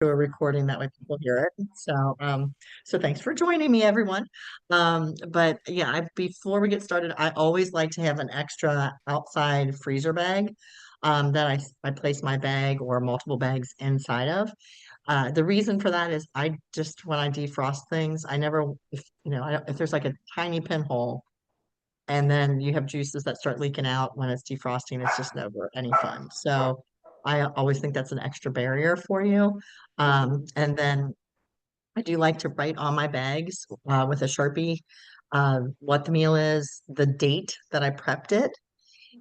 to a recording that way people hear it. So thanks for joining me, everyone. But yeah, before we get started, I always like to have an extra outside freezer bag that I place my bag or multiple bags inside of. The reason for that is I just when I defrost things, I never, if you know, if there's like a tiny pinhole and then you have juices that start leaking out when it's defrosting, it's just never any fun. So I always think that's an extra barrier for you. And then I do like to write on my bags with a Sharpie what the meal is, the date that I prepped it.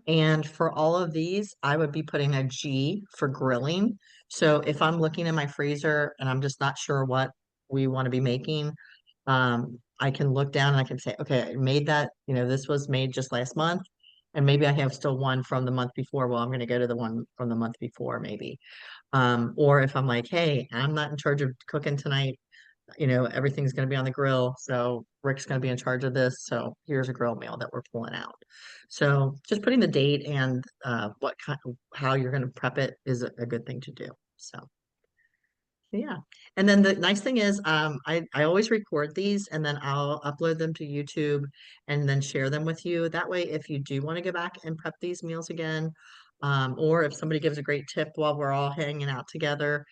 And for all of these, I would be putting a G for grilling. So if I'm looking in my freezer and I'm just not sure what we want to be making, I can look down and I can say, okay, I made that, this was made just last month. And maybe I have still one from the month before. Well, I'm going to go to the one from the month before, maybe. Or if I'm like, hey, I'm not in charge of cooking tonight, everything's going to be on the grill. So Rick's going to be in charge of this. So here's a grill meal that we're pulling out. So just putting the date and how you're going to prep it is a good thing to do. So yeah. And then the nice thing is, I always record these and then I'll upload them to YouTube and then share them with you. That way, if you do want to go back and prep these meals again, or if somebody gives a great tip while we're all hanging out together,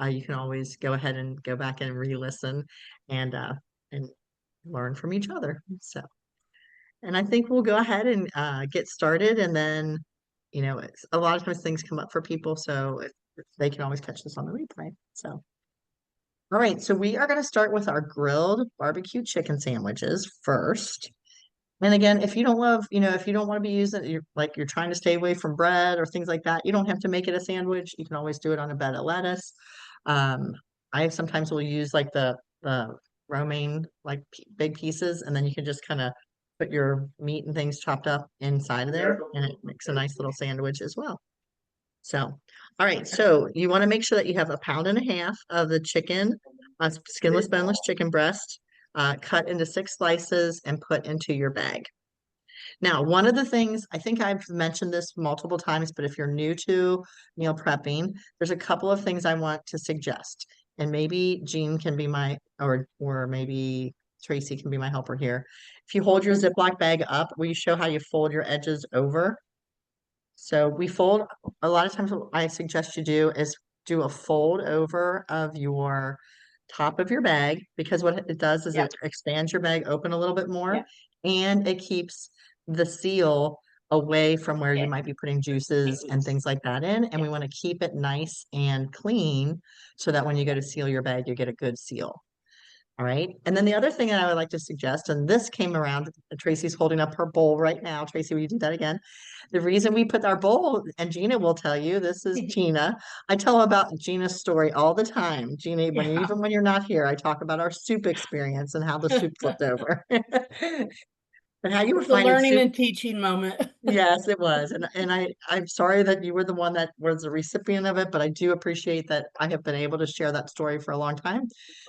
you can always go ahead and go back and re-listen and learn from each other. So, and I think we'll go ahead and get started, and then, a lot of times things come up for people, so they can always catch this on the replay. So. All right, so we are going to start with our grilled barbecue chicken sandwiches first. And again, if you don't love, if you don't want to be using, you're trying to stay away from bread or things like that, you don't have to make it a sandwich. You can always do it on a bed of lettuce. Um, I sometimes will use like the romaine, like big pieces, and then you can just kind of put your meat and things chopped up inside of there, and it makes a nice little sandwich as well. So, all right. So you want to make sure that you have a pound and a half of the chicken, skinless, boneless chicken breast, cut into 6 slices and put into your bag. Now, one of the things, I think I've mentioned this multiple times, but if you're new to meal prepping, there's a couple of things I want to suggest. And maybe Jean can be or maybe Tracy can be my helper here. If you hold your Ziploc bag up, will you show how you fold your edges over? So we fold, a lot of times what I suggest you do is do a fold over of your top of your bag, because what it does is Yep. it expands your bag open a little bit more, Yep. and it keeps the seal away from where you Yeah. might be putting juices and things like that in. And Yeah. we want to keep it nice and clean so that when you go to seal your bag, you get a good seal. All right. And then the other thing that I would like to suggest, and this came around, Tracy's holding up her bowl right now. Tracy, will you do that again? The reason we put our bowl, and Gina will tell you, this is Gina. I tell about Gina's story all the time. Gina, Yeah. even when you're not here, I talk about our soup experience and how the soup flipped over. And how you were It's a finding learning soup. and teaching moment. Yes, it was. And I'm sorry that you were the one that was the recipient of it, but I do appreciate that I have been able to share that story for a long time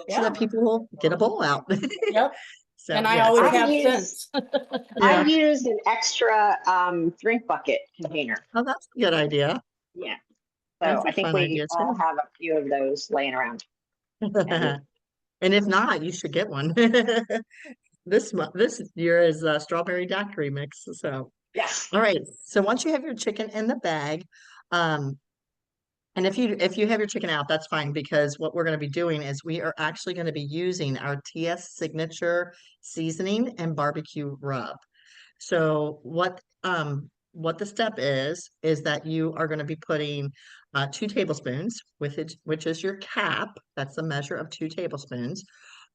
so that Yeah. people will get a bowl out. Yep. So And I yes, always it's, have since. I yeah. use an extra drink bucket container. Oh, that's a good idea. Yeah. So That's a I think fun we idea all too. have a few of those laying around. And And if not, you should get one. This year is strawberry daiquiri mix. So, yes. all right. So once you have your chicken in the bag, um, and if you have your chicken out, that's fine, because what we're going to be doing is we are actually going to be using our TS signature seasoning and barbecue rub. So what the step is that you are going to be putting 2 tablespoons with it, which is your cap. That's the measure of 2 tablespoons.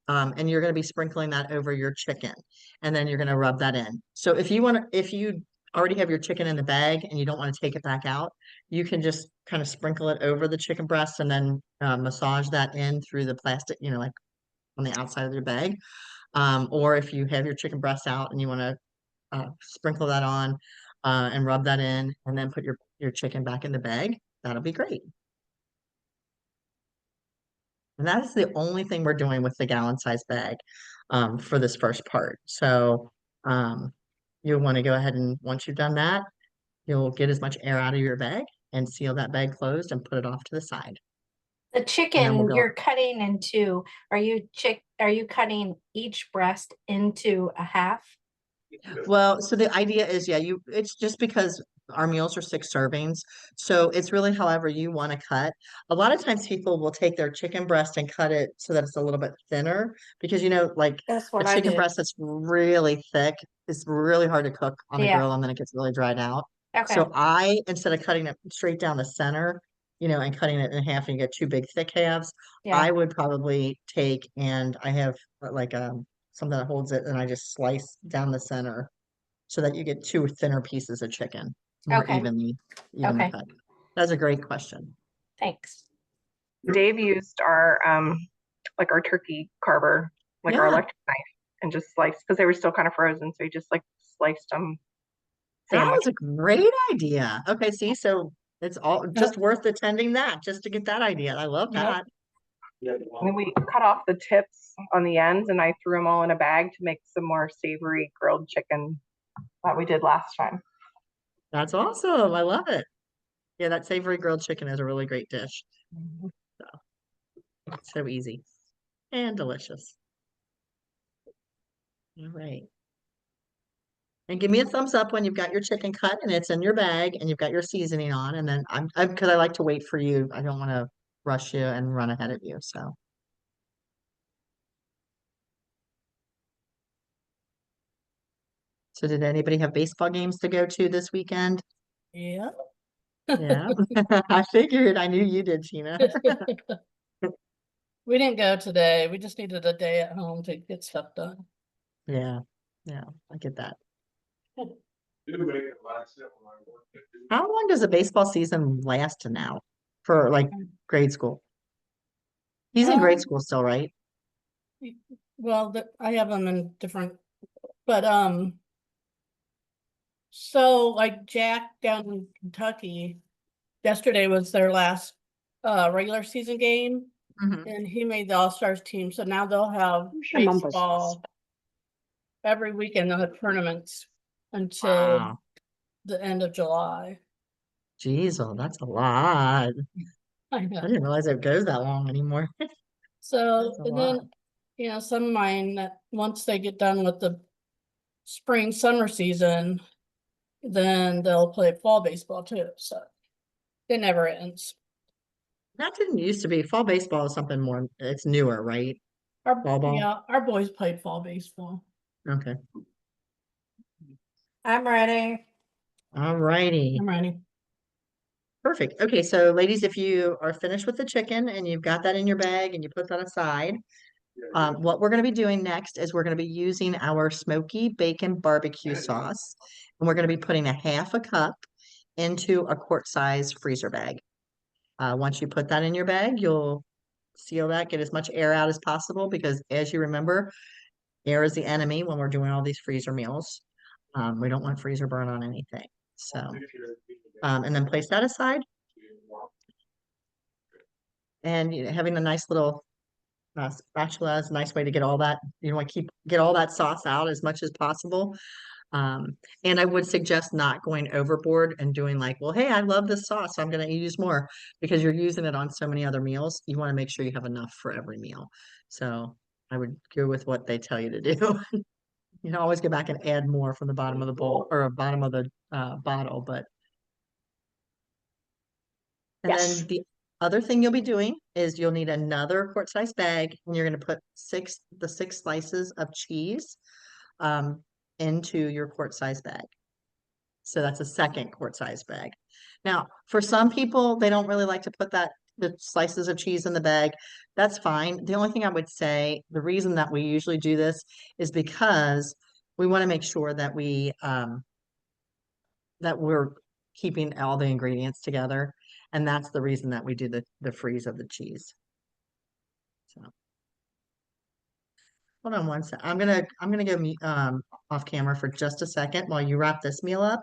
And you're going to be sprinkling that over your chicken, and then you're going to rub that in. So if you already have your chicken in the bag and you don't want to take it back out, you can just kind of sprinkle it over the chicken breast and then massage that in through the plastic, like on the outside of your bag. Or if you have your chicken breast out and you want to sprinkle that on and rub that in, and then put your chicken back in the bag, that'll be great. And that's the only thing we're doing with the gallon size bag for this first part. So um, you'll want to go ahead, and once you've done that, you'll get as much air out of your bag and seal that bag closed and put it off to the side. The and then we'll chicken go. you're cutting into, are you cutting each breast into a half? Well, so the idea is, yeah, it's just because our meals are 6 servings. So it's really however you want to cut. A lot of times people will take their chicken breast and cut it so that it's a little bit thinner because, like That's a what I chicken did. breast that's really thick is really hard to cook on the Yeah. grill and then it gets really dried out. Okay. So instead of cutting it straight down the center, and cutting it in half and you get two big thick halves, Yeah. I would probably take and I have like something that holds it and I just slice down the center so that you get two thinner pieces of chicken, more Okay. evenly Okay. cut. That's a great question. Thanks. Dave used our like our turkey carver, like our Yeah, electric knife, and just sliced because they were still kind of frozen. So he just like sliced them that sandwich. was a great idea. Okay, see, so it's all just worth attending that just to get that idea. I love Yep. that. And then we cut off the tips on the ends, and I threw them all in a bag to make some more savory grilled chicken that we did last time. That's awesome. I love it. Yeah, that savory grilled chicken is a really great dish. So easy and delicious. All right. And give me a thumbs up when you've got your chicken cut and it's in your bag and you've got your seasoning on. And then because I like to wait for you. I don't want to rush you and run ahead of you. So did anybody have baseball games to go to this weekend? Yeah. Yeah, I figured. I knew you did, Tina. We didn't go today. We just needed a day at home to get stuff done. Yeah, I get that. How long does a baseball season last now for like grade school? He's in grade Um, school still, right? Well, I have them in different, but so like Jack down in Kentucky, yesterday was their last regular season game, Mhm. and he made the All-Stars team. So now they'll have baseball every weekend. They'll have tournaments until Wow. the end of July. Jeez, oh, that's a lot. I I know. didn't realize it goes that long anymore. So, That's a and lot. then, some of mine, that once they get done with the spring, summer season, then they'll play fall baseball too. So it never ends. That didn't used to be. Fall baseball is something more, it's newer, right? Fall ball? Yeah, our boys played fall baseball. Okay. I'm ready. All righty. I'm ready. Perfect. Okay, so ladies, if you are finished with the chicken and you've got that in your bag and you put that aside, what we're going to be doing next is we're going to be using our smoky bacon barbecue sauce, and we're going to be putting a half a cup into a quart size freezer bag. Once you put that in your bag, you'll seal that, get as much air out as possible because as you remember, air is the enemy when we're doing all these freezer meals. We don't want freezer burn on anything. So, and then place that aside. And having a nice little spatula is a nice way to get all that, want to get all that sauce out as much as possible. And I would suggest not going overboard and doing like, well, hey, I love this sauce, so I'm going to use more because you're using it on so many other meals. You want to make sure you have enough for every meal. So I would go with what they tell you to do. You can always go back and add more from the bottom of the bowl or bottom of the bottle, and Yes. then the other thing you'll be doing is you'll need another quart size bag and you're going to put the 6 slices of cheese into your quart size bag. So that's a second quart size bag. Now, for some people, they don't really like to put the slices of cheese in the bag. That's fine. The only thing I would say, the reason that we usually do this is because we want to make sure that we're keeping all the ingredients together. And that's the reason that we do the freeze of the cheese. So hold on one sec. I'm gonna go off camera for just a second while you wrap this meal up.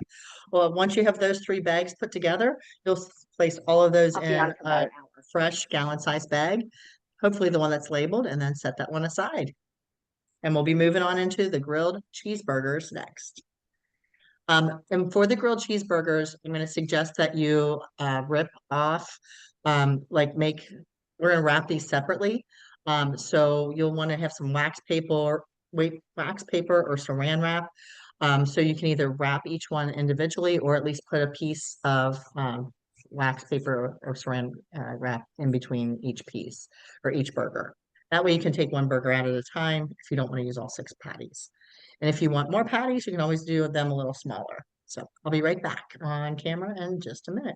Well, once you have those 3 bags put together, you'll place all of those I'll be on in for about a an hour. fresh gallon-sized bag, hopefully the one that's labeled, and then set that one aside. And we'll be moving on into the grilled cheeseburgers next. And for the grilled cheeseburgers, I'm going to suggest that you rip off, like make we're gonna wrap these separately. So you'll want to have some wax paper or saran wrap. So you can either wrap each one individually or at least put a piece of wax paper or saran wrap in between each piece or each burger. That way you can take one burger out at a time if you don't want to use all 6 patties. And if you want more patties, you can always do them a little smaller. So I'll be right back on camera in just a minute.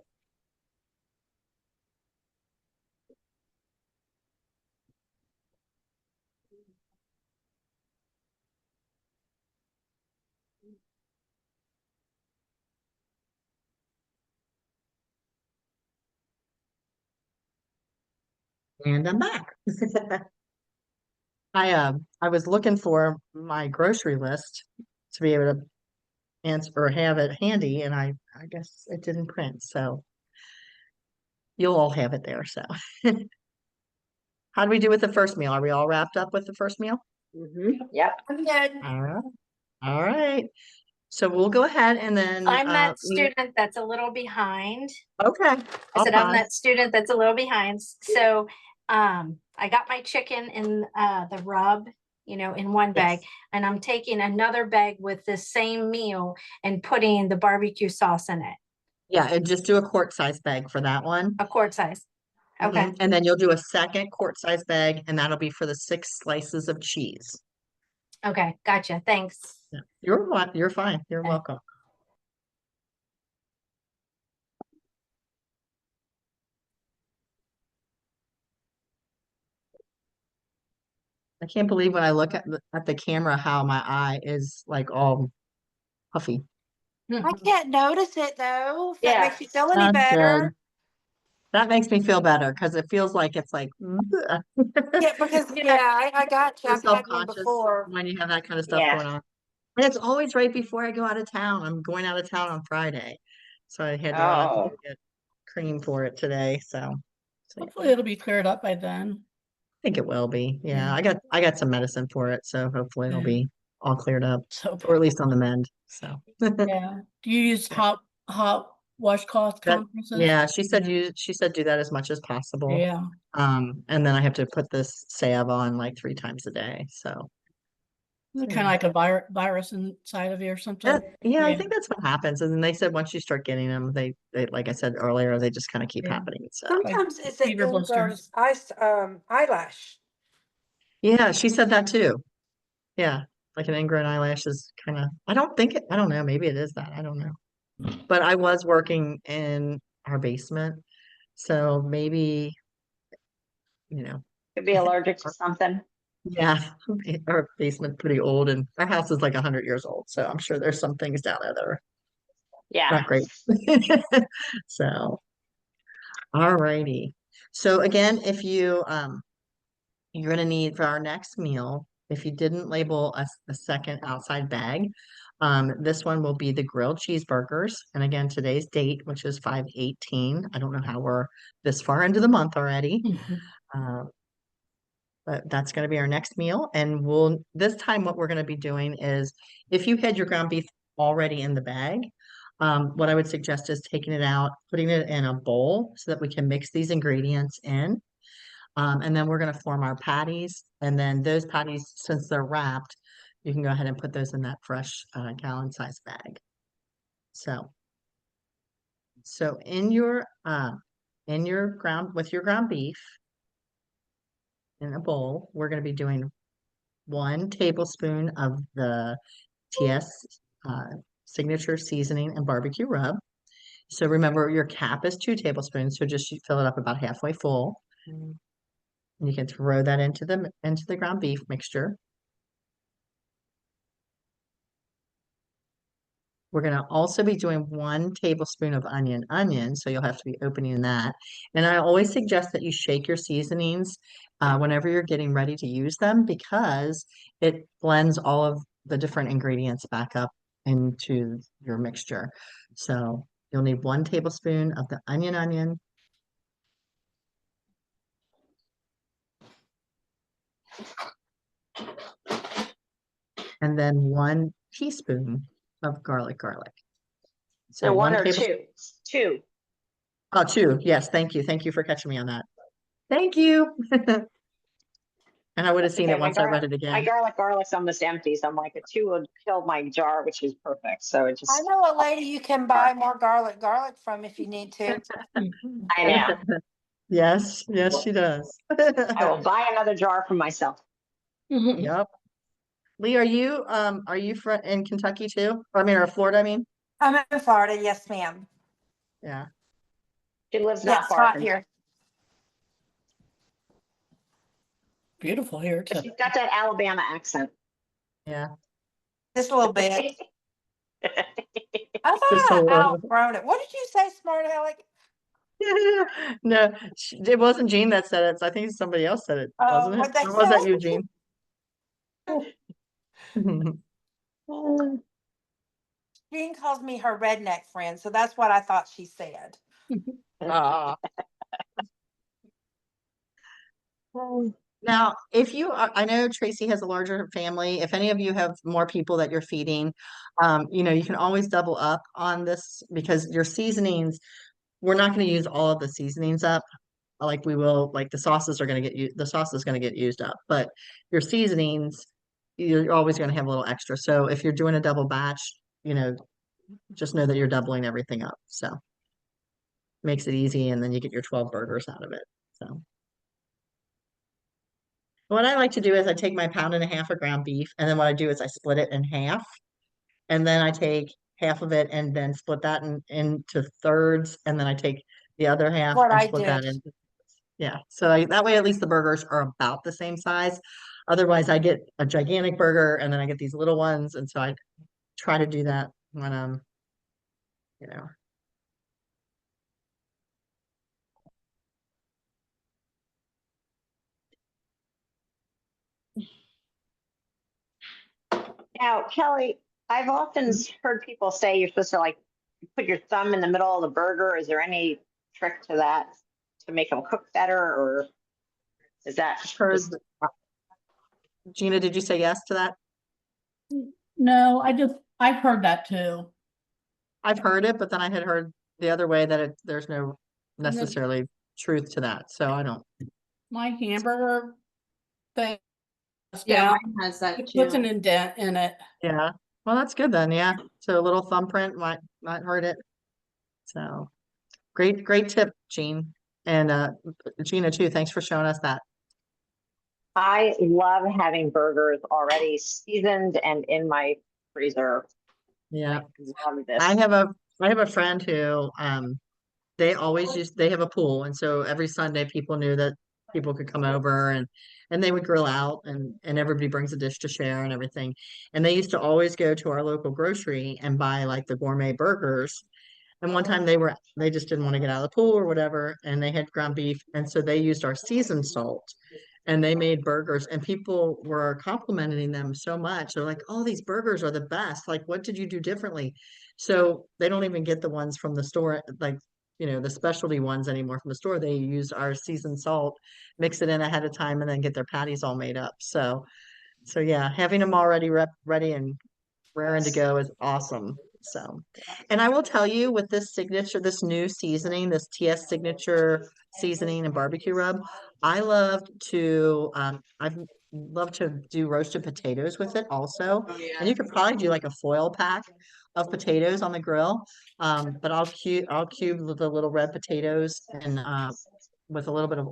And I'm back. I was looking for my grocery list to be able to answer or have it handy, and I guess it didn't print, so you'll all have it there. So how do we do with the first meal? Are we all wrapped up with the first meal? Yep. I'm good. All right. All right. So we'll go ahead and then I'm that student that's a little behind. okay. I I'll said I'm pause. that student that's a little behind. So I got my chicken in the rub, in one bag, Yes. and I'm taking another bag with the same meal and putting the barbecue sauce in it, Yeah, and just do a quart size bag for that one. a quart size. Okay. And then you'll do a second quart size bag, and that'll be for the 6 slices of cheese. Okay. Gotcha. Thanks. Yeah. You're fine. You're Okay. welcome. I can't believe when I look at the camera how my eye is like all puffy. Hmm. I can't notice it though. If that Yeah. makes you feel any That's good. better. That makes me feel better because it feels like it's like Yeah, because Yeah. I got you. you're I've had one self-conscious before. when you have that kind of stuff Yeah. going on. And it's always right before I go out of town. I'm going out of town on Friday. So I had to run out to Oh. get cream for it today. So Hopefully it'll be cleared up by then. I think it will be. Yeah, Yeah. I got some medicine for it, so hopefully it'll Yeah. be all cleared up, So, or at least on the mend. So yeah. Do you use hot washcloth That- compresses? yeah, she said Yeah. she said do that as much as possible. Yeah. And then I have to put this salve on like 3 times a day. So Kind yeah. of like a virus inside of you or something. Yeah, I Yeah. think that's what happens. And then they said once you start getting them, they like I said earlier, they just kind of keep Yeah. happening. So Sometimes it's an fever blisters. eyelash. yeah, she said that too. Yeah, like an ingrown eyelash is kind of, I don't know, maybe it is that. I don't know. But I was working in our basement, so maybe, Could be allergic to something. yeah, our basement's pretty old and our house is like 100 years old. So I'm sure there's some things down there that are Yeah. not great. So, all righty. So again, if you're gonna need for our next meal, if you didn't label a second outside bag, this one will be the grilled cheeseburgers. And again, today's date, which is 5/18. I don't know how we're this far into the month already. Uh, but that's going to be our next meal. And this time what we're going to be doing is if you had your ground beef already in the bag, what I would suggest is taking it out, putting it in a bowl so that we can mix these ingredients in. And then we're going to form our patties. And then those patties, since they're wrapped, you can go ahead and put those in that fresh gallon size bag. So in your ground beef in a bowl, we're going to be doing 1 tablespoon of the TS signature seasoning and barbecue rub. So remember your cap is 2 tablespoons, so just fill it up about halfway full. And you can throw that into the ground beef mixture. We're going to also be doing 1 tablespoon of onion, so you'll have to be opening that. And I always suggest that you shake your seasonings whenever you're getting ready to use them because it blends all of the different ingredients back up into your mixture. So you'll need 1 tablespoon of the onion. And then 1 teaspoon of garlic. So 1 or tablespoon. 2? 2. Oh, 2. Yes, thank you. Thank you for catching me on that. Thank you. And I would have seen Okay, it once I read it my again. garlic's almost empty, so I'm like, a two would fill my jar, which is perfect. So it I just, know a lady you can buy more garlic from if you need to. I know. Yes, yes, she does. I will buy another jar for myself. Yep. Lee, are you in Kentucky too? I mean, or Florida, I mean? I'm in Florida, yes, ma'am. Yeah. She lives Yeah, not it's far hot from. here. Beautiful here But too. she's got that Alabama accent. Yeah. Just a little bit. I Just a thought I little. outgrown it. What did you say, smart Alec? No, it wasn't Jean that said it. So I think somebody else said it, Oh, wasn't it? what'd they Or was that say? you, Jean? Jean calls me her redneck friend, so that's what I thought she said. Ah. Now, if you, I know Tracy has a larger family. If any of you have more people that you're feeding, you can always double up on this because your seasonings, we're not going to use all of the seasonings up. Like we will, like the sauces are going to get the sauce is going to get used up, but your seasonings, you're always going to have a little extra. So if you're doing a double batch, just know that you're doubling everything up. So makes it easy, and then you get your 12 burgers out of it. So. What I like to do is I take my pound and a half of ground beef, and then what I do is I split it in half, and then I take half of it and then split that into thirds, and then I take the other half What and I split that do. into, yeah. So that way at least the burgers are about the same size. Otherwise, I get a gigantic burger and then I get these little ones, and so I try to do that when you know. Now, Kelly, I've often heard people say you're supposed to like put your thumb in the middle of the burger. Is there any trick to that to make them cook better, or is that Heard, just Gina, did you say yes to that? No, I've heard that too. I've heard it, but then I had heard the other way that there's no And then necessarily truth to that. So I don't. my hamburger thing is Yeah, down, mine has that it puts an too. indent in it. Yeah. Well, that's good then. Yeah. So a little thumbprint might hurt it. So great tip, Jean. And Gina too. Thanks for showing us that. I love having burgers already seasoned and in my freezer. Yeah. I love this. I have a friend who they have a pool, and so every Sunday people knew that people could come over and they would grill out and everybody brings a dish to share and everything. And they used to always go to our local grocery and buy like the gourmet burgers. And one time they just didn't want to get out of the pool or whatever, and they had ground beef, and so they used our seasoned salt and they made burgers, and people were complimenting them so much. They're like, "Oh, these burgers are the best. Like, what did you do differently?" So they don't even get the ones from the store, like, the specialty ones anymore from the store. They use our seasoned salt, mix it in ahead of time, and then get their patties all made up. So yeah, having them already ready and raring to go is awesome. So, and I will tell you with this new seasoning, this TS signature seasoning and barbecue rub, I've loved to do roasted potatoes with it also. And you could probably do like a foil pack of potatoes on the grill. But I'll cube the little red potatoes and with a little bit of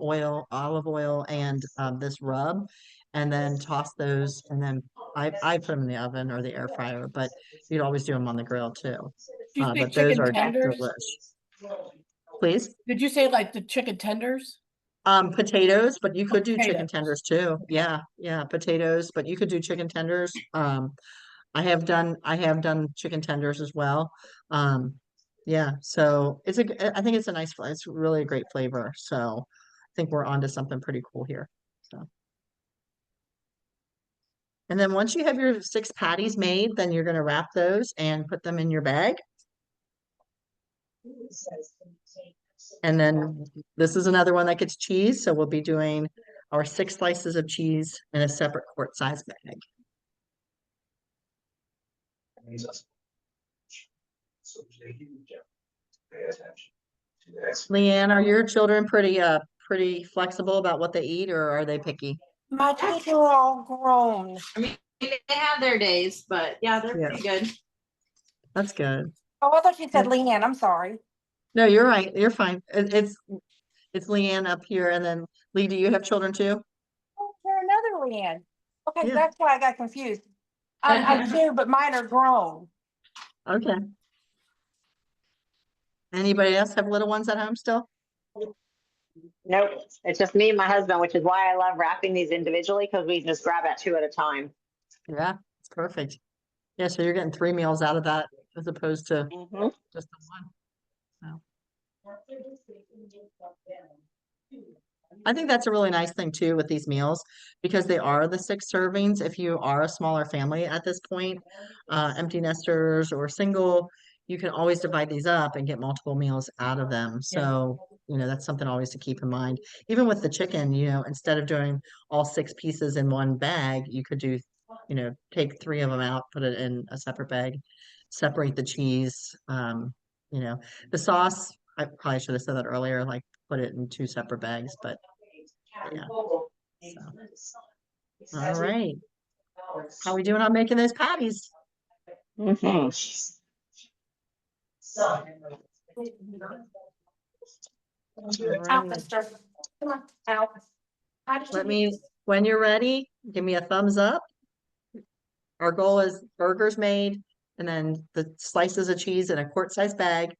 olive oil and this rub, and then toss those, and then I put them in the oven or the air fryer, but you'd always do them on the grill too. Did you say But those chicken are tenders? delish. Please. Did you say like the chicken tenders? Potatoes, but you could do chicken Potatoes. tenders too. Yeah, yeah, potatoes, but you could do chicken tenders. I have done chicken tenders as well. Um, yeah, so I think it's a it's really a great flavor. So I think we're onto something pretty cool here. So. And then once you have your 6 patties made, then you're going to wrap those and put them in your bag. And then this is another one that gets cheese. So we'll be doing our 6 slices of cheese in a separate quart size bag. Leanne, are your children pretty flexible about what they eat, or are they picky? My kids are all grown. They have their days, but yeah, they're Yeah. pretty good. That's good. Oh, I thought you said Yeah. Leanne, I'm sorry. No, you're right. You're fine. It's Leanne up here, and then Lee, do you have children too? Oh, there's another Leanne. Okay, Yeah. that's why I got confused. I do, but mine are grown. Okay. Anybody else have little ones at home still? Nope, it's just me and my husband, which is why I love wrapping these individually, because we just grab at 2 at a time. Yeah, it's perfect. Yeah, so you're getting 3 meals out of that as opposed to Mhm. just the one. So I think that's a really nice thing too with these meals, because they are the 6 servings. If you are a smaller family at this point, empty nesters or single, you can always divide these up and get multiple meals out of them. So, that's something always to keep in mind. Even with the chicken, instead of doing all 6 pieces in one bag, you could do, take 3 of them out, put it in a separate bag, separate the cheese. The sauce, I probably should have said that earlier, like put it in 2 separate bags, but yeah. So, all right. How we doing on making those patties? Mhm. All Out, right. mister. Come on, out. How did you Let do me, this? when you're ready, give me a thumbs up. Our goal is burgers made, and then the slices of cheese in a quart-sized bag,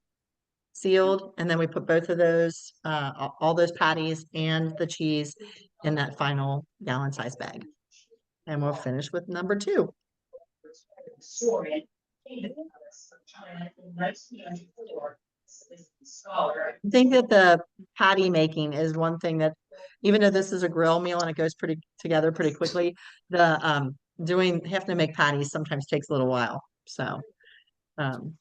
sealed, and then we put both of those, all those patties and the cheese in that final gallon-sized bag. And we'll finish with number 2. I think that the patty making is one thing that, even though this is a grill meal and it goes pretty together pretty quickly, the having to make patties sometimes takes a little while. So um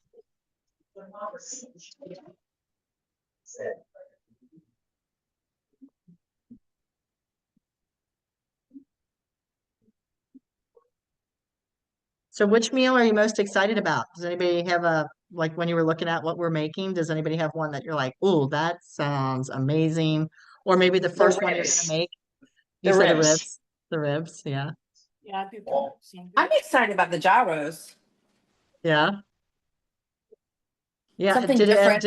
so which meal are you most excited about? Does anybody have like when you were looking at what we're making, does anybody have one that you're like, oh, that sounds amazing? Or maybe the first one you're ribs. gonna make? You The said the ribs. ribs. The ribs, yeah. Yeah, I do. think that seems I'm good. excited about the gyros. Yeah. Yeah. Something different.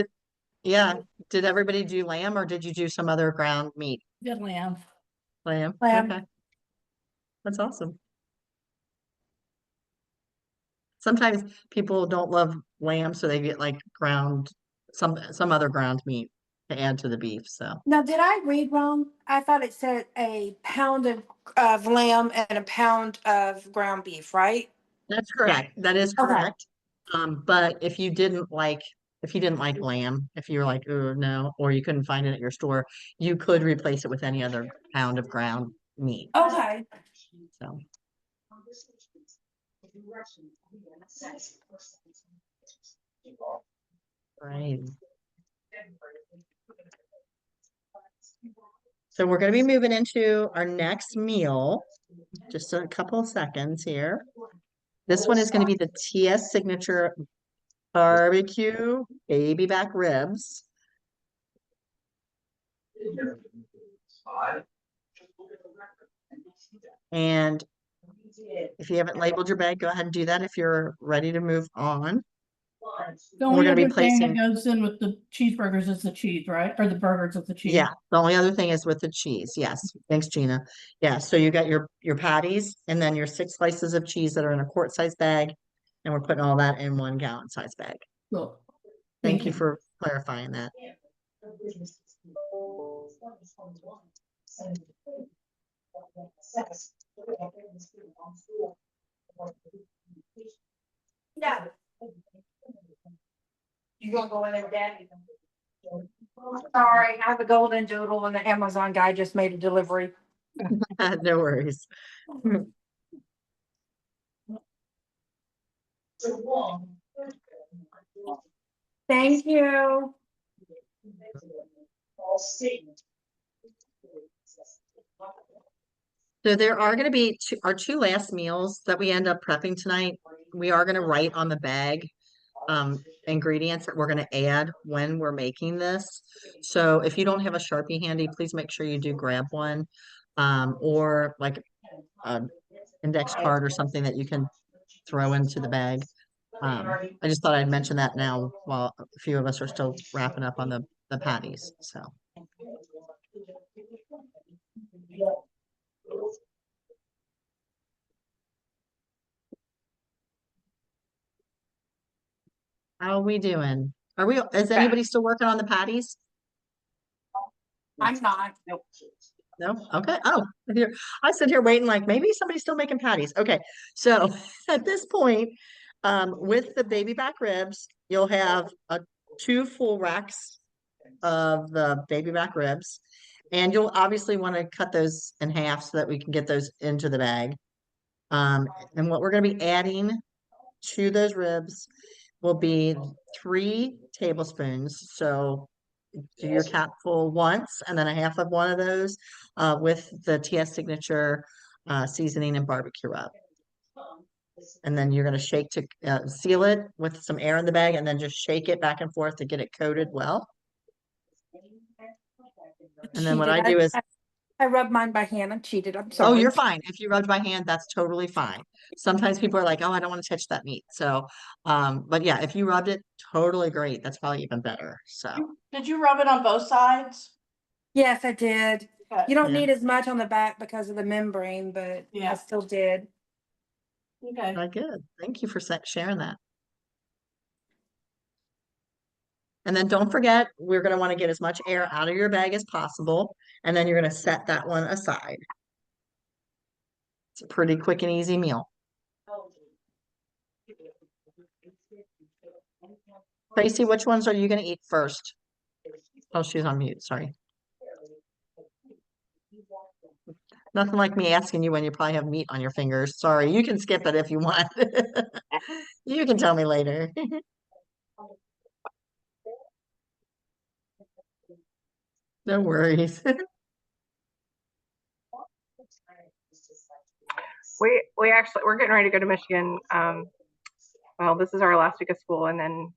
Yeah. Did everybody do lamb, or did you do some other ground meat? Good lamb. Lamb. Lamb. Okay. That's awesome. Sometimes people don't love lamb, so they get like ground, some other ground meat to add to the beef. So Now, did I read wrong? I thought it said a pound of lamb and a pound of ground beef, right? that's correct. That is Okay. correct. But if you didn't like lamb, if you were like, oh no, or you couldn't find it at your store, you could replace it with any other pound of ground meat. Okay. So right. So we're going to be moving into our next meal. Just a couple of seconds here. This one is going to be the TS Signature Barbecue Baby Back Ribs. And if you haven't labeled your bag, go ahead and do that if you're ready to move on. The We're only gonna be other thing that placing- goes in with the cheeseburgers is the cheese, right? Or the burgers with the cheese. Yeah, the only other thing is with the cheese. Yes, thanks, Gina. Yeah, so you got your patties and then your 6 slices of cheese that are in a quart-sized bag, and we're putting all that in 1 gallon-sized bag. Cool. Thank you for clarifying that. Yeah. You gonna go in there, Daddy? Sorry, I have a golden doodle and the Amazon guy just made a delivery. No worries. Thank you. So there are going to be our 2 last meals that we end up prepping tonight. We are going to write on the bag ingredients that we're gonna add when we're making this. So if you don't have a Sharpie handy, please make sure you do grab one. Or like an index card or something that you can throw into the bag. I just thought I'd mention that now while a few of us are still wrapping up on the patties, so. How are we doing? Is anybody still working on the patties? I'm not. No? Okay. Oh, I sit here waiting like maybe somebody's still making patties. Okay. So at this point, with the baby back ribs, you'll have two full racks of the baby back ribs. And you'll obviously want to cut those in half so that we can get those into the bag. And what we're going to be adding to those ribs will be 3 tablespoons. So do your capful once and then a half of one of those with the TS Signature seasoning and barbecue rub. And then you're going to shake to seal it with some air in the bag and then just shake it back and forth to get it coated well. And then what I Cheated. do is, I rubbed mine by hand. I cheated. I'm oh, sorry. you're fine. If you rubbed by hand, that's totally fine. Sometimes people are like, oh, I don't want to touch that meat. So, but yeah, if you rubbed it, totally great. That's probably even better. So, Did you rub it on both sides? Yes, I did. Okay. You don't Yeah. need as much on the back because of the membrane, but I Yeah. still did. Okay. good. Thank you for sharing that. And then don't forget, we're going to want to get as much air out of your bag as possible. And then you're going to set that one aside. It's a pretty quick and easy meal. Tracy, which ones are you going to eat first? Oh, she's on mute. Sorry. Nothing like me asking you when you probably have meat on your fingers. Sorry, you can skip it if you want. You can tell me later. No worries. We're getting ready to go to Michigan. Well, this is our last week of school, and then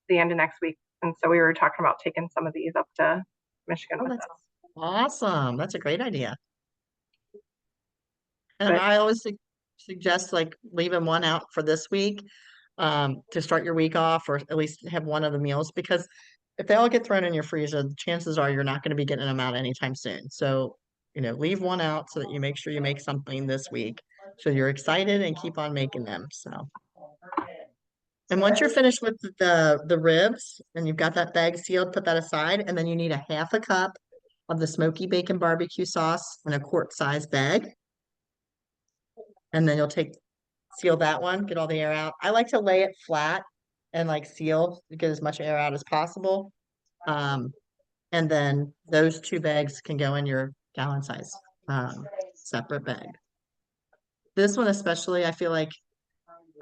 the end of next week. And so we were talking about taking some of these up to Michigan Oh, with that's us. awesome. That's a great idea. And But- I always suggest like leaving one out for this week to start your week off, or at least have one of the meals, because if they all get thrown in your freezer, the chances are you're not going to be getting them out anytime soon. So, leave one out so that you make sure you make something this week. So you're excited and keep on making them. So, and once you're finished with the ribs and you've got that bag sealed, put that aside, and then you need a half a cup of the smoky bacon barbecue sauce in a quart size bag. And then you'll seal that one, get all the air out. I like to lay it flat and like seal to get as much air out as possible. And then those 2 bags can go in your gallon size separate bag. This one especially, I feel like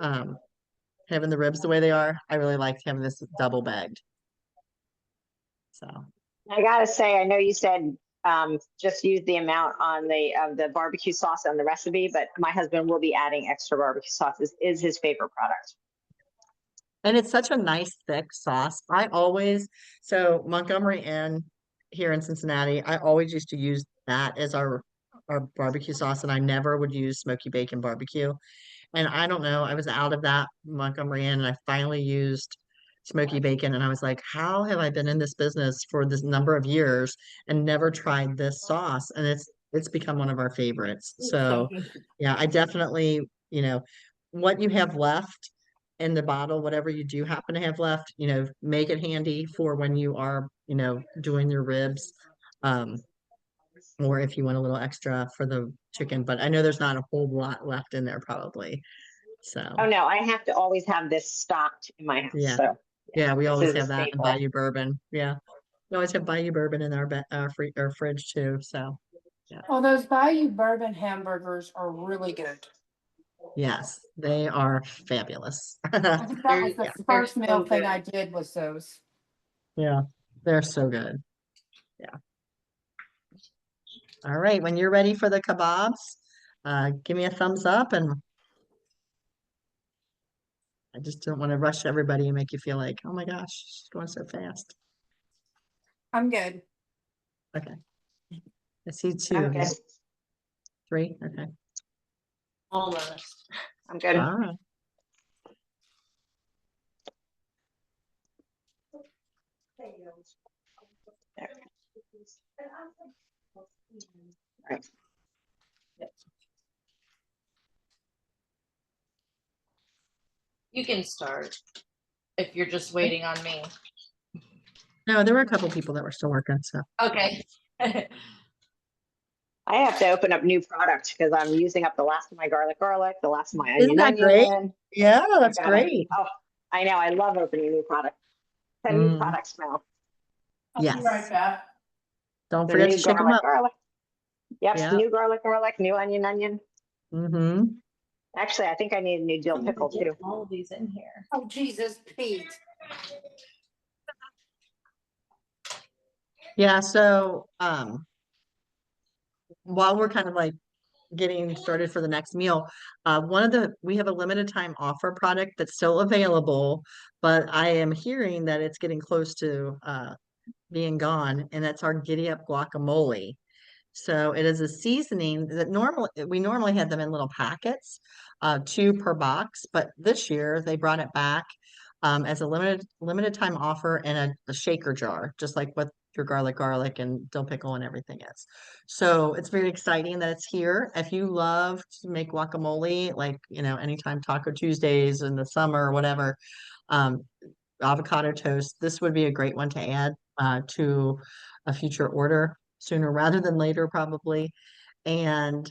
having the ribs the way they are, I really like having this double bagged. So I gotta say, I know you said just use the amount on the barbecue sauce on the recipe, but my husband will be adding extra barbecue sauce. This is his favorite product. and it's such a nice thick sauce. So Montgomery Inn here in Cincinnati, I always used to use that as our barbecue sauce, and I never would use smoky bacon barbecue. And I don't know, I was out of that Montgomery Inn and I finally used smoky bacon, and I was like, how have I been in this business for this number of years and never tried this sauce? And it's become one of our favorites. So yeah, I definitely, what you have left in the bottle, whatever you do happen to have left, make it handy for when you are, doing your ribs. Or if you want a little extra for the chicken, but I know there's not a whole lot left in there probably. So Oh no, I have to always have this stocked in my house. Yeah. So yeah, we this always is a have that in staple. Bayou Bourbon. Yeah. We always have Bayou Bourbon in our our fridge too. So Oh, those Bayou Bourbon hamburgers are really good. yes, they are fabulous. I think that was the Yeah. first meal so thing good. I did was those. Yeah, they're so good. Yeah. All right, when you're ready for the kebabs, give me a thumbs up and I just don't want to rush everybody and make you feel like, oh my gosh, she's going so fast. I'm good. Okay. I see two I'm of you. good. 3, okay. Almost. I'm good. All right. Right. You can start if you're just waiting on me. No, there were a couple people that were still working, so. Okay. I have to open up new products because I'm using up the last of my garlic, the last of my Isn't onion, that great? onion. Yeah, that's I gotta- great. Oh, I know. I love opening new products. The new Mm. product smell. I'll be Yes. right back. Don't The forget new to shake them up. garlic. Yep, Yeah. new garlic, new onion. Mm-hmm. Actually, I think I need a new dill pickle too. All of these in here. Oh, Jesus, Pete. Yeah, so while we're kind of like getting started for the next meal, we have a limited time offer product that's still available, but I am hearing that it's getting close to being gone, and that's our Giddy Up guacamole. So it is a seasoning that we normally had them in little packets, 2 per box, but this year they brought it back as a limited time offer in a shaker jar, just like what your garlic and dill pickle and everything is. So it's very exciting that it's here. If you love to make guacamole, like, anytime Taco Tuesdays in the summer or whatever, um, avocado toast, this would be a great one to add to a future order sooner rather than later, probably. And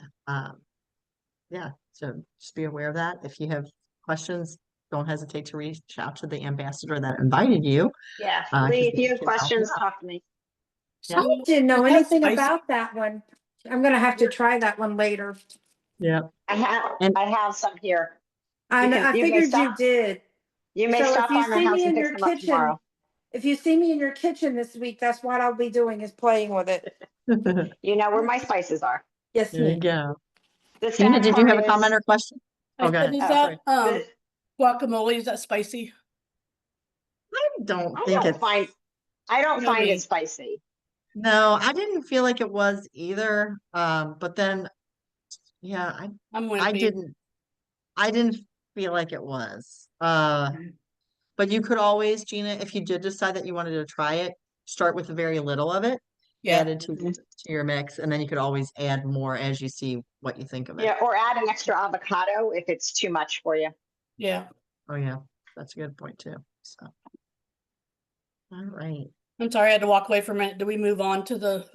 yeah, so just be aware of that. If you have questions, don't hesitate to reach out to the ambassador that invited you. Yeah, 'cause Lee, if they you have can help questions, out. talk to me. Yeah. I didn't know Is that anything spicy? about that one. I'm gonna have to try that one later. Yeah. I And- have some here. I You know, can- I you may figured you stop- did. You may So if stop you by my see house me and in pick your some up kitchen, tomorrow. if you see me in your kitchen this week, that's what I'll be doing is playing with it. There You know where my spices are. Yes, you ma'am. go. The Tina, sad did you have a part comment is- or question? I Oh, go said, ahead. is Oh, that, sorry. guacamole, is that spicy? I don't I think don't it's. find, I don't You know find me. it spicy. No, I didn't feel like it was either. But then, yeah, I'm I wimpy. didn't feel like it was. But you could always, Gina, if you did decide that you wanted to try it, start with very little of it Yeah, added to your mix, and then you could always add more as you see what you think of it. Yeah, or add an extra avocado if it's too much for you. yeah. Oh yeah, that's a good point too. So, all right. I'm sorry, I had to walk away for a minute. Do we move on to the,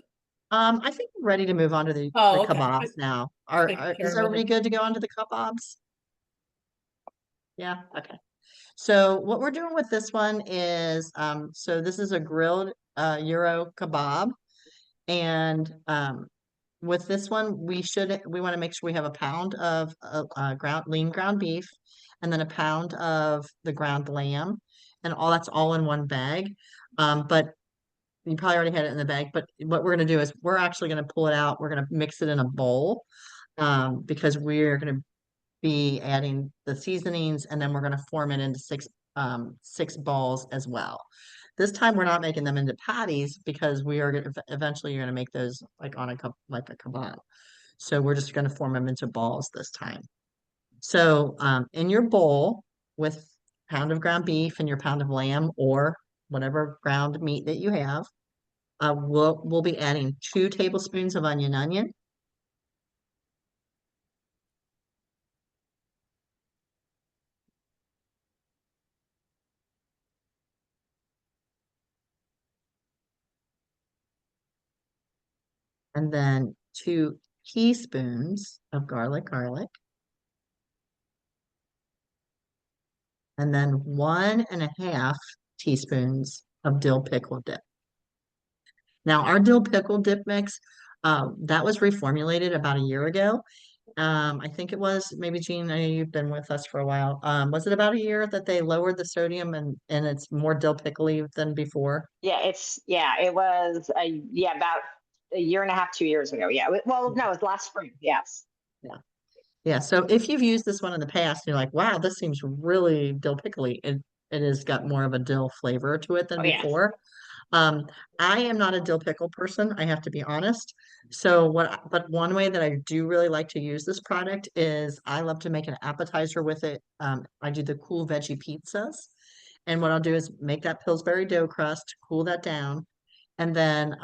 I think we're ready to move on to the Oh, okay. kebabs now. Taking care Is of everybody other- good to go on to the kebabs? Yeah, okay. So what we're doing with this one is, so this is a grilled Euro kebab. And with this one, we want to make sure we have a pound of lean ground beef, and then a pound of the ground lamb, and that's all in one bag. But you probably already had it in the bag. But what we're going to do is we're actually going to pull it out. We're going to mix it in a bowl, because we're going to be adding the seasonings, and then we're going to form it into six balls as well. This time we're not making them into patties because we are going to eventually you're going to make those like on like a kebab. So we're just going to form them into balls this time. So in your bowl with pound of ground beef and your pound of lamb or whatever ground meat that you have, we'll be adding 2 tablespoons of onion. And then 2 teaspoons of garlic. And then 1.5 teaspoons of dill pickle dip. Now, our dill pickle dip mix, that was reformulated about a year ago. I think it was, maybe Jean, I know you've been with us for a while. Was it about a year that they lowered the sodium and it's more dill pickly than before? Yeah, it was about a year and a half, 2 years ago. Yeah. Well, no, it was last spring. Yes. Yeah, so if you've used this one in the past, and you're like, wow, this seems really dill pickly. It has got more of a dill flavor to it than Oh, yeah. before. Um, I am not a dill pickle person, I have to be honest. So but one way that I do really like to use this product is I love to make an appetizer with it. I do the cool veggie pizzas. And what I'll do is make that Pillsbury dough crust, cool that down, and then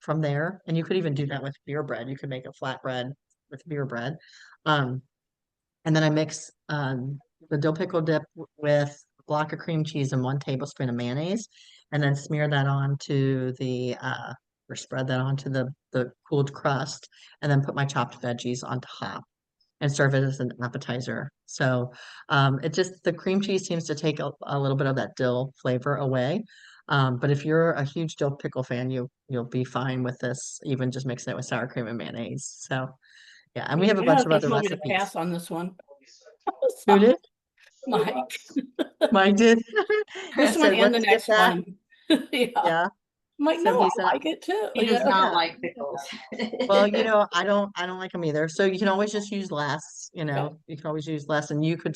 from there, and you could even do that with beer bread. You could make a flatbread with beer bread. Um, and then I mix the dill pickle dip with a block of cream cheese and 1 tablespoon of mayonnaise, and then smear that onto the or spread that onto the cooled crust, and then put my chopped veggies on top and serve it as an appetizer. So it just the cream cheese seems to take a little bit of that dill flavor away. But if you're a huge dill pickle fan, you'll be fine with this, even just mixing it with sour cream and mayonnaise. So yeah, and we have a My bunch of husband other told me to recipes. pass on this one. Who did? Mike, Mine did. He this one said, and the let's skip next that. one. Yeah, Yeah. I'm like, So no, he I said, like it too. He does Yeah. not yeah. like pickles. Well, I don't like them either. So you can always just use less, Okay. you can always use less, and you could,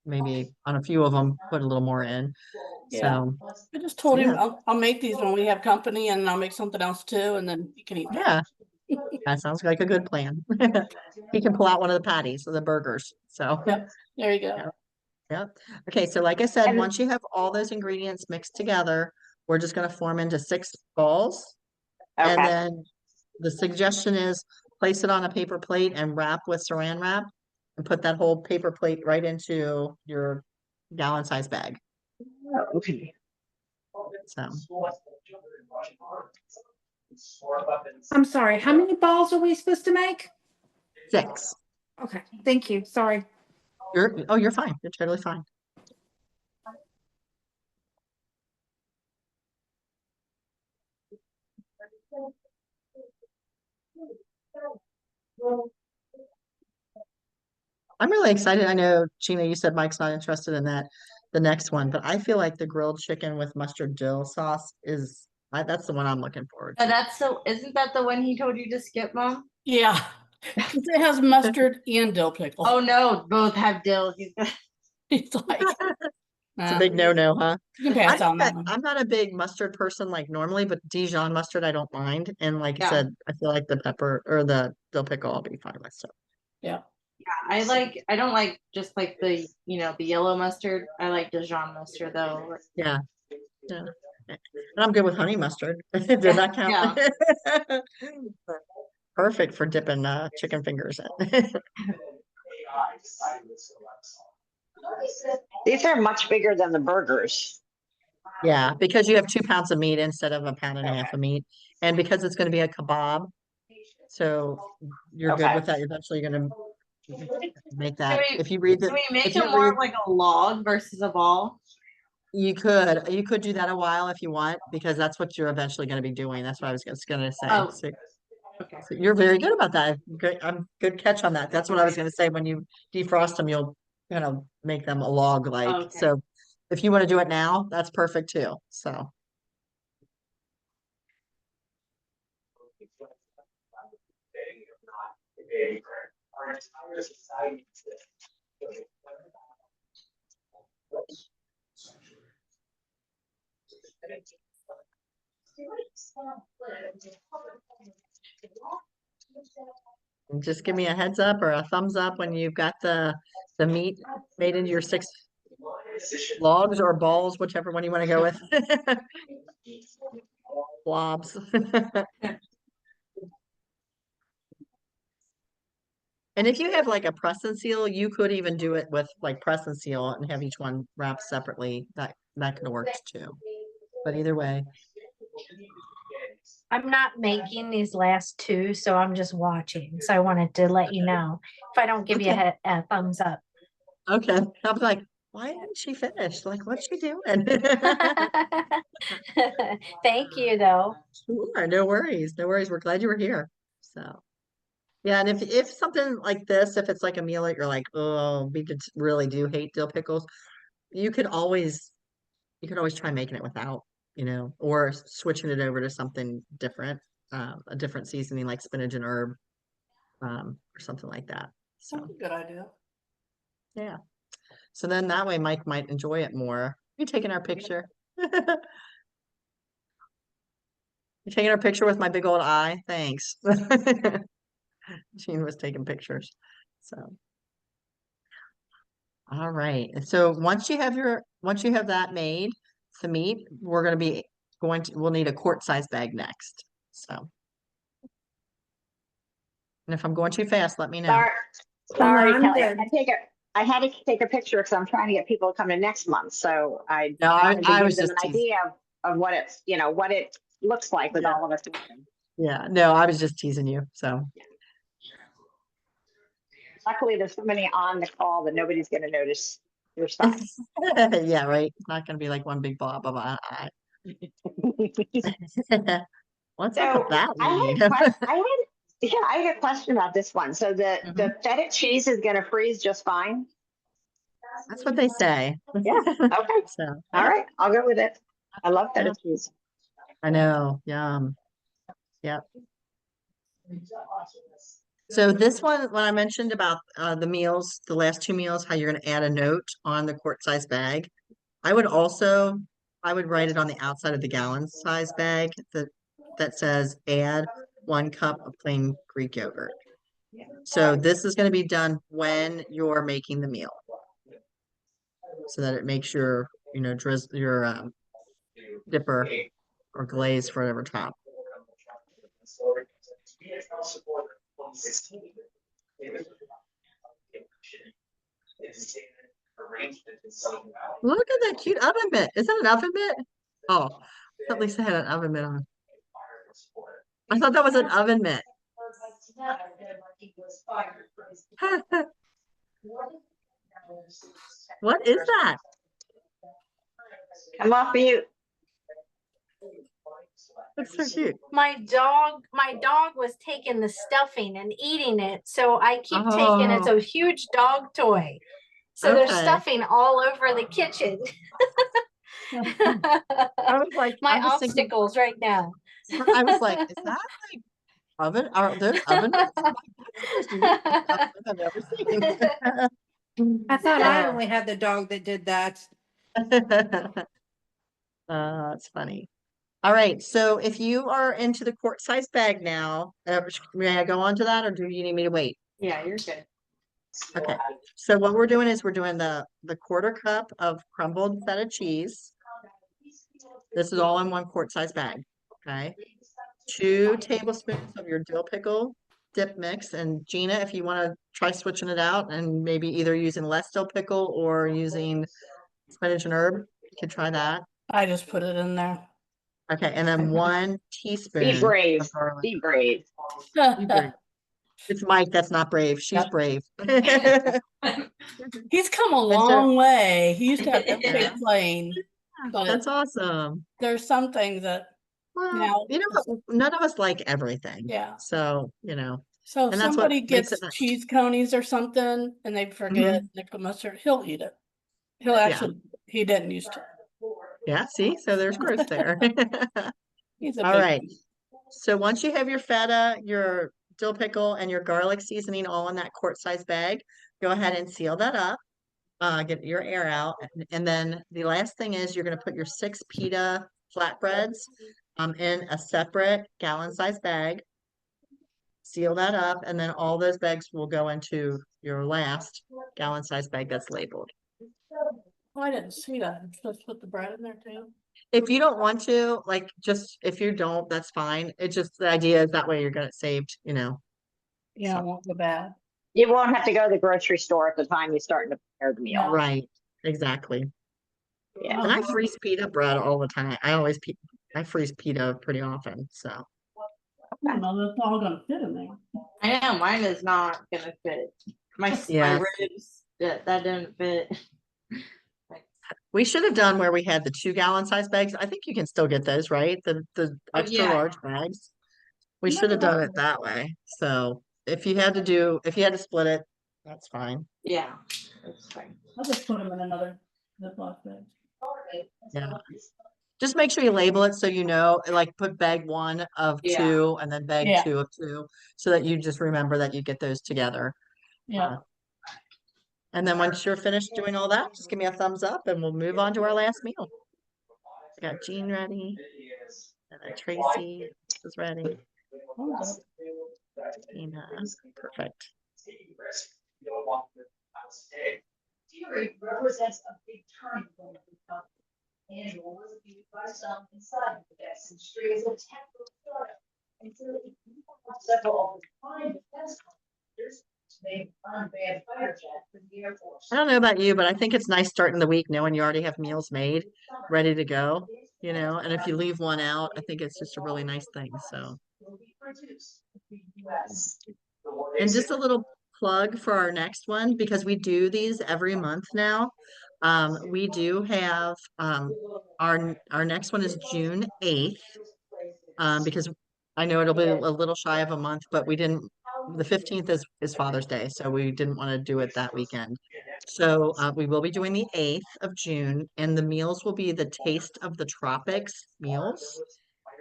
maybe on a few of them put a little more in. Yeah. So I just told him yeah, I'll make these when we have company and I'll make something else too, and then you can eat that. yeah, that sounds like a good plan. He can pull out one of the patties or the burgers. So Yep, there you yeah, go. yeah. Okay, so like I said, And once you have all those ingredients mixed together, we're just gonna form into 6 balls. And okay, then the suggestion is place it on a paper plate and wrap with saran wrap and put that whole paper plate right into your gallon size bag. okay. So I'm sorry, how many balls are we supposed to make? 6. Okay, thank you. Sorry. You're fine. You're totally fine. I'm really excited. I know, Gina, you said Mike's not interested in the next one, but I feel like the grilled chicken with mustard dill sauce that's the one I'm looking forward to. Isn't that the one he told you to skip, Mom? Yeah. 'Cause it has mustard and dill pickle. Oh no, both have dill. It's like, It's a big no-no, huh? you can pass on that one. I'm not a big mustard person like normally, but Dijon mustard I don't mind. And like I Yeah. said, I feel like the pepper or the dill pickle I'll be fine with. So Yeah. I don't like just like the yellow mustard. I like Dijon mustard though. yeah. Yeah. And I'm good with honey mustard. Does that count? Yeah. Perfect for dipping chicken fingers in. These are much bigger than the burgers. Yeah, because you have 2 pounds of meat instead of a pound and a half of meat. And because it's going to be a kebab, so you're good Okay. with that. You're eventually going to make Can that. we, If you read can we make if you it more read, of like a log versus a ball? you could do that a while if you want, because that's what you're eventually going to be doing. That's what I was just going to say. Oh. So, Okay. so you're very good about that. Good catch on that. That's what I was going to say. When you defrost them, you'll make them a log like. Okay. So if you want to do it now, that's perfect too. So. And just give me a heads up or a thumbs up when you've got the meat made into your 6 logs or balls, whichever one you want to go with. Blobs. And if you have like a press and seal, you could even do it with like press and seal and have each one wrapped separately. That could work too. But either way, I'm not making these last two, so I'm just watching. So I wanted to let you know if I don't give you okay, a thumbs up. okay. I'm like, why didn't she finish? Like, what's she doing? Thank you, though. Sure, no worries, no worries. We're glad you were here. So. Yeah, and if something like this, if it's like a meal that you're like, oh, we really do hate dill pickles, you could always try making it without, or switching it over to something different, a different seasoning like spinach and herb, or something like that. So, That's a good idea. yeah. So then that way Mike might enjoy it more. You taking our picture? You taking our picture with my big old eye? Thanks. Jean was taking pictures. So, all right. And so once you have that made, the meat, we're going to be we'll need a quart size bag next. So, and if I'm going too fast, let me know. Sorry, I'm Kelly. good. I had to take a picture because I'm trying to get people to come in next month. So I No, wanted to I give was them just an teasing. idea of what what it looks like with Yeah. all of us. working. Yeah, no, I was just teasing you. So, Luckily, there's so many on the call that nobody's going to notice your stuff. yeah, right. It's not going to be like one big blah, blah, blah. What's up So with that I lead? had a question. I had a question about this one. So the Mhm. feta cheese is going to freeze just fine. That's what they say. Yeah. Okay. So, All right. I'll go with it. I love feta Yeah. cheese. I know. Yum. Yep. So this one, when I mentioned about the meals, the last two meals, how you're going to add a note on the quart size bag, I would write it on the outside of the gallon size bag that says add 1 cup of plain Greek yogurt. So this is going to be done when you're making the meal, so that it makes your your dipper or glaze for whatever top. Look at that cute oven mitt. Is that an oven mitt? Oh, at least I had an oven mitt on. I thought that was an oven mitt. What is that? Come off mute. That's so cute. My dog was taking the stuffing and eating it. So I keep taking it's a huge dog toy. So there's Okay. stuffing all over the kitchen. I was like, My I was thinking, obstacles right now. I was like, is that like oven? Are those oven mitts? That's the most unique oven mitt I've ever seen. I thought I only had the dog that did that. That's funny. All right, so if you are into the quart size bag now, may I go on to that, or do you need me to wait? Yeah, you're good. Okay, so what we're doing is we're doing the 1/4 cup of crumbled feta cheese. This is all in 1 quart size bag. Okay, 2 tablespoons of your dill pickle dip mix, and Gina, if you want to try switching it out and maybe either using less dill pickle or using spinach and herb, you can try that. I just put it in there. Okay, and then 1 teaspoon Be brave. of garlic. Be brave. Be brave. It's Mike that's not brave. She's Yep. brave. He's come a so- long way. He used to have everything Yeah. plain, but That's awesome. there's some things that, Well, Now- you know what? None of us like everything. yeah. So, So if And that's what somebody makes gets it nice. cheese conies or something and they forget nickel mustard, he'll eat it. He'll Yeah. actually, he didn't used to. yeah, see, so there's growth there. He's a All big right. So once you have your feta, your dill pickle, and your garlic seasoning all in that quart size bag, go ahead and seal that up. Get your air out. And then the last thing is you're going to put your 6 pita flatbreads in a separate gallon size bag. Seal that up, and then all those bags will go into your last gallon size bag that's labeled. Oh, I didn't see that. I'm supposed to put the bread in there too. If you don't want to, like, just if you don't, that's fine. It's just the idea is that way you're gonna saved, Yeah, So- it won't go bad. You won't have to go to the grocery store at the time you're starting to prepare the meal. No. Right, exactly. Yeah. And I freeze pita bread all the time. I freeze pita pretty often, so. I don't know, that's all gonna fit in there. I know mine is not gonna fit. My Yeah. ribs that didn't fit. We should have done where we had the 2 gallon size bags. I think you can still get those, right? The Oh, extra yeah. large bags. We should have done it that way. So if you had to split it, that's fine. Yeah, that's fine. I'll just put them in another Ziploc bag. Yeah. Just make sure you label it so you know, like put bag 1 of Yeah. 2 and then bag Yeah. 2 of 2, so that you just remember that you get those together. Yeah. And then once you're finished doing all that, just give me a thumbs up and we'll move on to our last meal. I got Jean ready. And then Tracy is ready. Hold up. Tina, perfect. Represents a big turning point of the company. Annual was viewed by some inside the defense industry as a technical startup. Until several of the prime defense contractors made unmanned fighter jet for the Air Force. I don't know about you, but I think it's nice starting the week knowing you already have meals made, ready to go, you know, and if you leave one out, I think it's just a really nice thing. So, Will be produced in the US. and just a little plug for our next one, because we do these every month now. We do have our next one is June 8th. Because I know it'll be a little shy of a month, but we didn't, the 15th is Father's Day, so we didn't want to do it that weekend. So we will be doing the 8th of June, and the meals will be the Taste of the Tropics meals.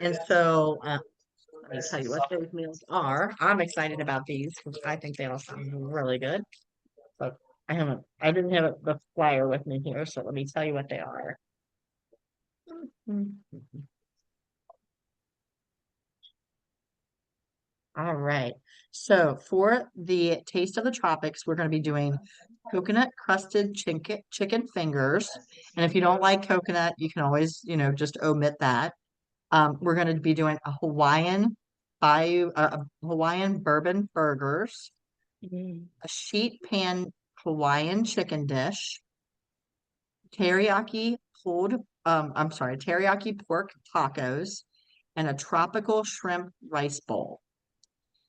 And so let me tell you what those meals are. I'm excited about these because I think they all sound really good. But I didn't have the flyer with me here, so let me tell you what they are. All right. So for the Taste of the Tropics, we're going to be doing coconut crusted chicken fingers. And if you don't like coconut, you can always, you know, just omit that. We're going to be doing a Hawaiian bourbon burgers, a sheet pan Hawaiian chicken dish, teriyaki teriyaki pork tacos, and a tropical shrimp rice bowl.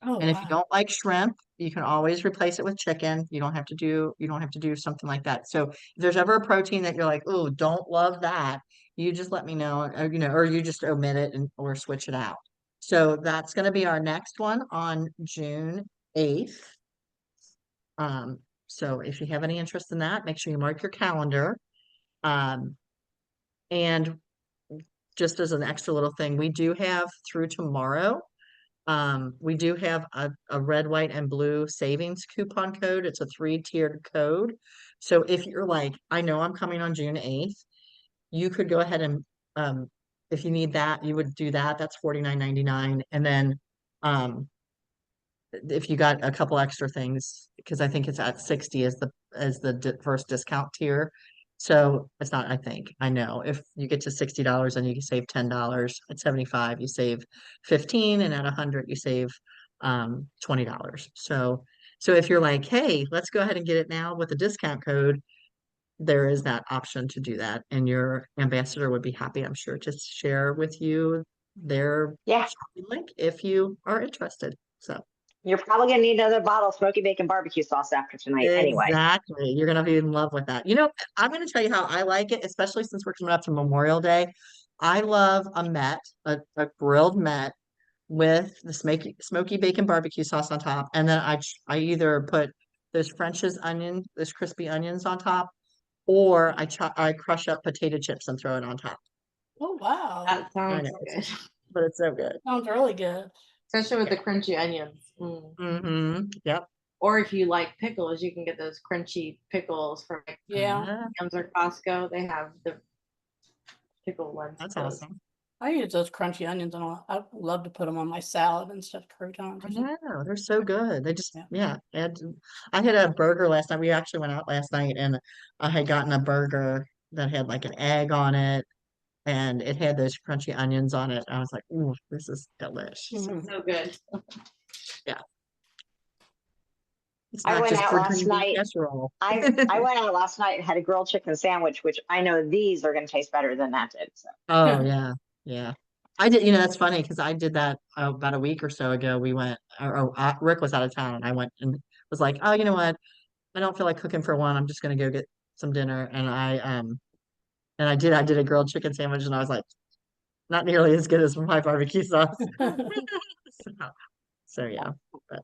Oh, And if you wow. don't like shrimp, you can always replace it with chicken. You don't have to do something like that. So if there's ever a protein that you're like, oh, don't love that, you just let me know, or, you know, or you just omit it or switch it out. So that's going to be our next one on June 8th. So if you have any interest in that, make sure you mark your calendar. And just as an extra little thing, we do have through tomorrow. We do have a red, white, and blue savings coupon code. It's a 3-tiered code. So if you're like, I know I'm coming on June 8th, you could go ahead and if you need that, you would do that. That's $49.99. And then if you got a couple extra things, because I think it's at 60 as the first discount tier. So it's not, I know if you get to $60 and you can save $10, at 75 you save 15, and at 100 you save $20. So if you're like, hey, let's go ahead and get it now with a discount code, there is that option to do that, and your ambassador would be happy, I'm sure, to share with you their Yeah, shopping link if you are interested. So you're probably gonna need another bottle of smoky bacon barbecue sauce after tonight anyway. exactly. You're gonna be in love with that. You know, I'm gonna tell you how I like it, especially since we're coming up to Memorial Day. I love a Met, a grilled Met with the smoky bacon barbecue sauce on top, and then I either put those those crispy onions on top, or I crush up potato chips and throw it on top. Oh, wow. That I sounds know, good. but it's so good. Sounds really good. Especially with the crunchy onions. Mm-hmm. Yep. Or if you like pickles, you can get those crunchy pickles from like Yeah. Sam's or Costco. They have the pickle ones. That's Those- awesome. I use those crunchy onions and all. I love to put them on my salad instead of croutons. I or something. know, they're so good. They just, Yeah. yeah. I had a burger last night. We actually went out last night, and I had gotten a burger that had like an egg on it, and it had those crunchy onions on it. I was like, ooh, this is delicious. Mhm. So good. It's I not went just out for last green bean night. casserole. I went out last night and had a grilled chicken sandwich, which I know these are gonna taste better than that did. So Oh yeah, yeah. I did. You know, that's funny because I did that about a week or so ago. We went, Rick was out of town, and I went and was like, oh, you know what? I don't feel like cooking for one. I'm just gonna go get some dinner, and I did a grilled chicken sandwich, and I was like, not nearly as good as my barbecue sauce. So yeah. But,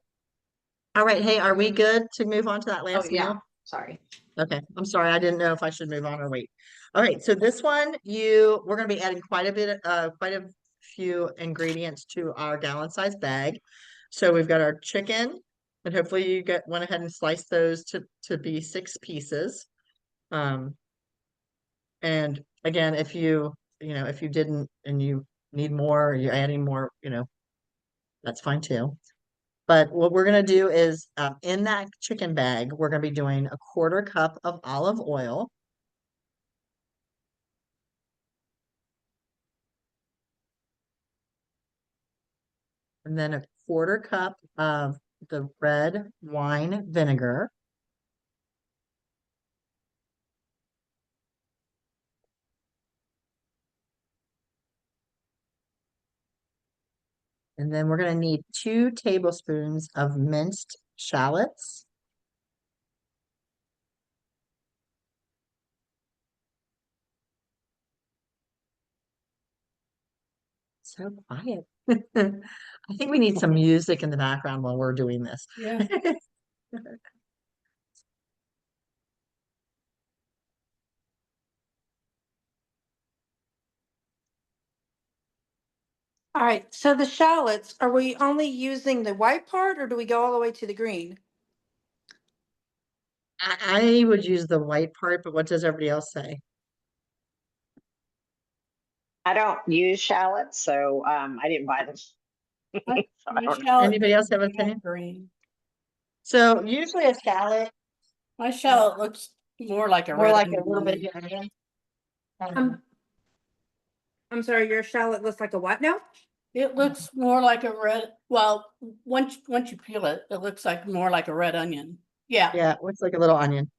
all right. Hey, are we good to move on to that Oh last yeah. meal? Sorry. Okay. I'm sorry. I didn't know if I should move on or wait. All right. So this one, we're going to be adding quite a few ingredients to our gallon size bag. So we've got our chicken, And hopefully you went ahead and sliced those to be 6 pieces. And again, if if you didn't and you need more, or you're adding more, that's fine too. But what we're gonna do is, in that chicken bag, we're gonna be doing a 1/4 cup of olive oil. And then a 1/4 cup of the red wine vinegar. And then we're gonna need 2 tablespoons of minced shallots. So quiet. I think we need some music in the background while we're doing this. Yeah. All right, so the shallots, are we only using the white part or do we go all the way to the green? I would use the white part, but what does everybody else say? I don't use shallots, so I didn't buy them. My So I don't know. shallot Anybody else have an looks opinion? green. So usually a shallot, My shallot looks more like a more red like a onion little to bit me. of onion. I'm sorry, your shallot looks like a what now? It looks more like a red, well, once you peel it, it looks like more like a red onion. Yeah, Yeah, looks like a little onion.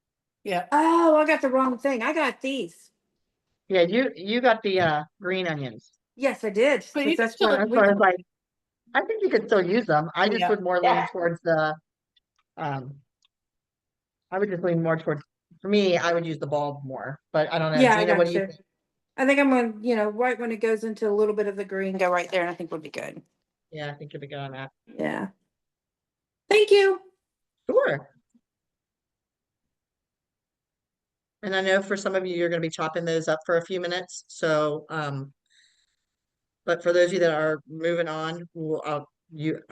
yeah. Oh, I got the wrong thing. I got these. Yeah, you got the green onions. Yes, I did. But 'Cause you can that's still, what That's why I was like, I think you could still use them. I just Yeah. would more lean Yeah. towards the um I would just lean more towards, for me, I would use the bulb more, but I don't know. Yeah, I Gina, what got do you you. think? I think I'm gonna, right when it goes into a little bit of the green, go right there and I think would be good. Yeah, I think you'll be good on that. Yeah. Thank you. Sure. And I know for some of you, you're gonna be chopping those up for a few minutes, so but for those of you that are moving on, I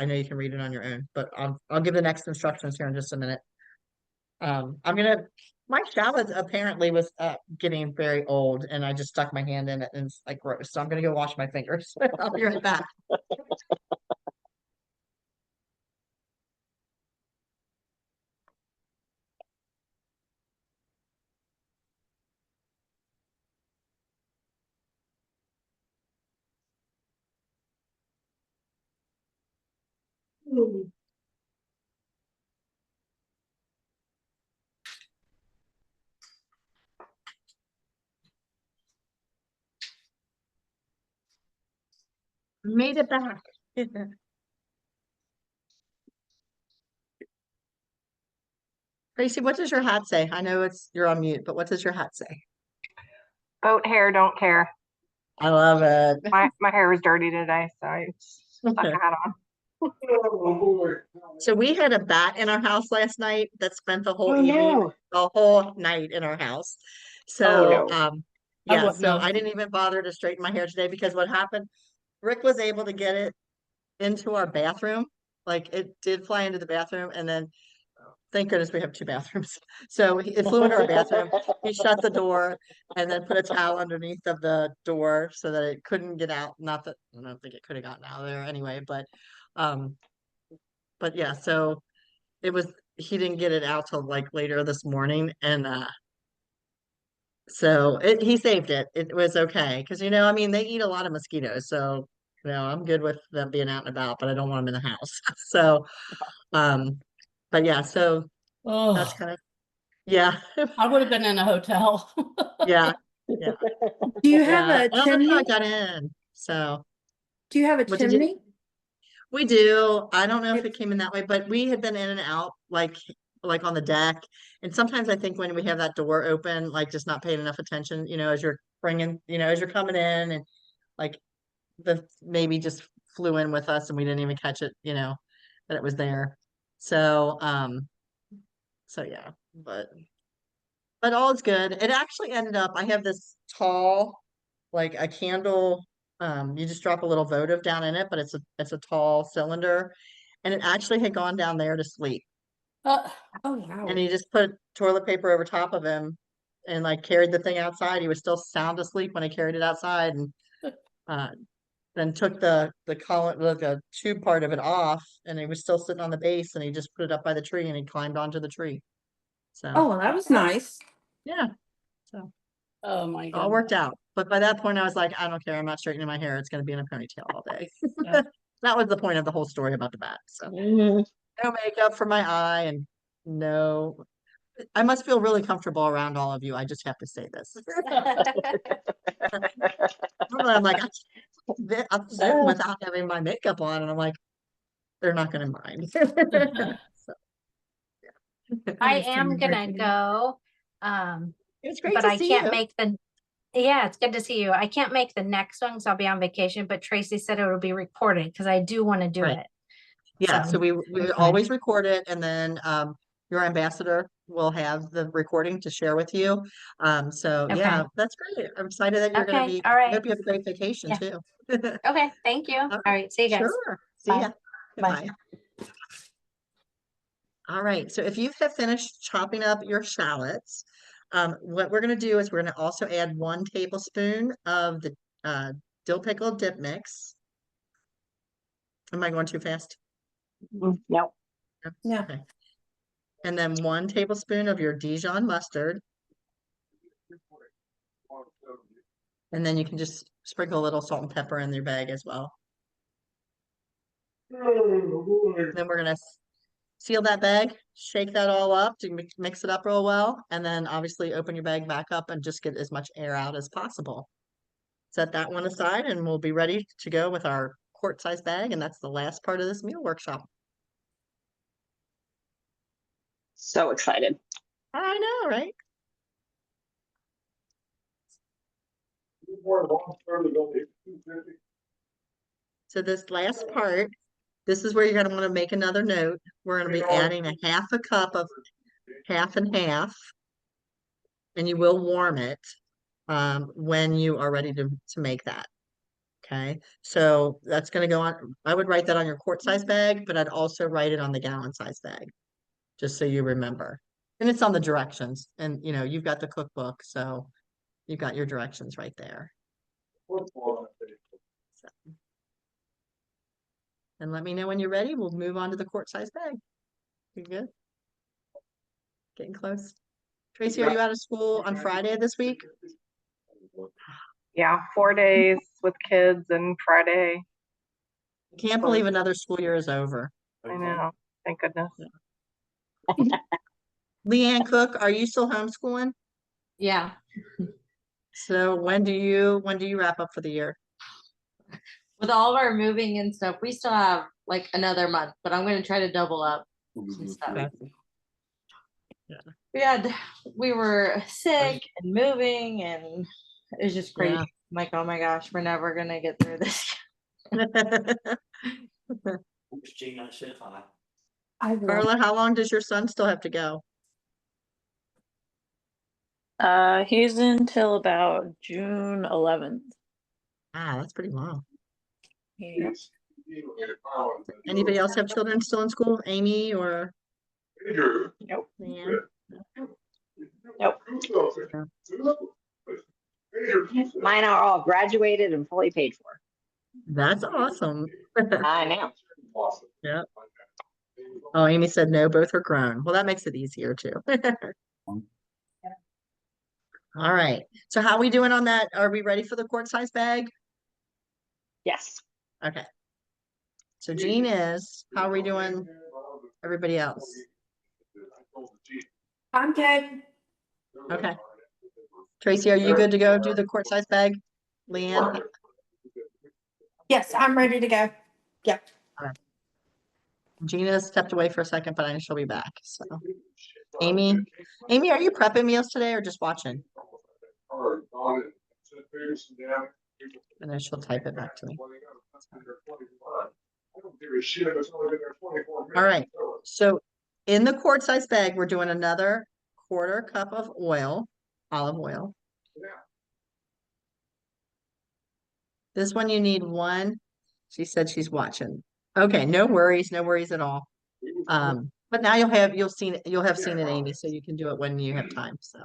know you can read it on your own, but I'll give the next instructions here in just a minute. My shallot apparently was getting very old and I just stuck my hand in it and it's like gross. So I'm gonna go wash my fingers. I'll be right back. Made it back. Gracie, what does your hat say? I know you're on mute, but what does your hat say? Boat hair, don't care. I love it. My hair was dirty today, so I stuck a hat on. So we had a bat in our house last night that spent the whole Oh, evening, no. the whole night in our house. Oh, So, no. I yeah, wouldn't so have. I didn't even bother to straighten my hair today because what happened, Rick was able to get it into our bathroom. Like it did fly into the bathroom and then thank goodness we have 2 bathrooms. So it flew into our bathroom. He shut the door and then put a towel underneath of the door so that it couldn't get out. Not that I don't think it could have gotten out of there anyway, um, but yeah, so he didn't get it out till like later this morning and so he saved it. It was okay because I mean they eat a lot of mosquitoes, so I'm good with them being out and about, but I don't want them in the house. So um, but yeah, so that's Oh, kind of yeah, I would have been in a hotel. yeah, yeah, Do you have yeah. a I don't know how I chimney? got in. So Do you have a what did you? chimney? We do. I don't know if it It's- came in that way, but we had been in and out like on the deck. And sometimes I think when we have that door open, like just not paying enough attention, as you're as you're coming in and like the maybe just flew in with us and we didn't even catch it, that it was there. So so yeah, but all is good. It actually ended up I have this tall like a candle, you just drop a little votive down in it, but it's a tall cylinder and it actually had gone down there to sleep. Uh, Oh, wow. And he just put toilet paper over top of him and like carried the thing outside. He was still sound asleep when he carried it outside, and uh, then took the column, the tube part of it off, and he was still sitting on the base, and he just put it up by the tree and he climbed onto the tree. So Oh, well, that was nice. yeah, so oh my it all god. worked out. But by that point, I was like, I don't care. I'm not straightening my hair. It's going to be in a ponytail all day. Yeah. That was the point of the whole story about the bat. So Mhm. no makeup for my eye, and no. I must feel really comfortable around all of you. I just have to say this. Normally, I'm like, I'm Zoom without having my makeup on, and I'm like, they're not going to mind. So, yeah. I It's am been gonna great. go. It's great But to I see can't you. make yeah, it's good to see you. I can't make the next one because I'll be on vacation, but Tracy said it will be recorded because I do want to do Right. it. Yeah, so So we that's fine. always record it, and then your ambassador will have the recording to share with you. So yeah, Okay. that's great. I'm excited that you're going to Okay. be. All I right. hope you have a great vacation Yeah. too. Okay. Thank you. All right. See you guys. Sure. See Bye. ya. Bye. Bye. All right, so if you have finished chopping up your shallots, what we're going to do is we're going to also add 1 tablespoon of the dill pickle dip mix. Am I going too fast? No. No. No. Okay. And then 1 tablespoon of your Dijon mustard. And then you can just sprinkle a little salt and pepper in your bag as well. Then we're going to seal that bag, shake that all up to mix it up real well, and then obviously open your bag back up and just get as much air out as possible. Set that one aside and we'll be ready to go with our quart size bag, and that's the last part of this meal workshop. So excited. I know, right? So this last part, this is where you're gonna want to make another note. We're gonna be adding a 1/2 cup of half and half, and you will warm it when you are ready to make that. Okay, so that's gonna go on. I would write that on your quart size bag, but I'd also write it on the gallon size bag, just so you remember. And it's on the directions, and you know, you've got the cookbook, so you've got your directions right there. And let me know when you're ready. We'll move on to the quart size bag. You good? Getting close. Tracy, are you out of school on Friday this week? Yeah, 4 days with kids and Friday. Can't believe another school year is over. I know. Thank goodness. Leanne Cook, are you still homeschooling? Yeah. So when do you wrap up for the year? With all of our moving and stuff, we still have like another month, but I'm gonna try to double up some stuff. Okay. We were sick and moving, and it was just crazy. Yeah. I'm like, oh my gosh, we're never gonna get through this. I will. Carla, how long does your son still have to go? He's until about June 11th. Ah, that's pretty long. Yeah. Anybody else have children still in school? Amy or Nope. Leanne? Nope. Mine are all graduated and fully paid for. That's awesome. I know. Yeah. Oh, Amy said no, both are grown. Well, that makes it easier too. All right. So how are we doing on that? Are we ready for the quart size bag? Yes. Okay. So Jean is. How are we doing? Everybody else? I'm good. Okay. Tracy, are you good to go do the quart size bag? Leanne? Yes, I'm ready to go. Yep. Gina stepped away for a second, but I know she'll be back. So Amy, are you prepping meals today or just watching? And then she'll type it back to me. All right. So in the quart size bag, we're doing another 1/4 cup of oil, olive oil. This one you need 1. She said she's watching. Okay, no worries at all. But now you'll have seen it, Amy, so you can do it when you have time, so.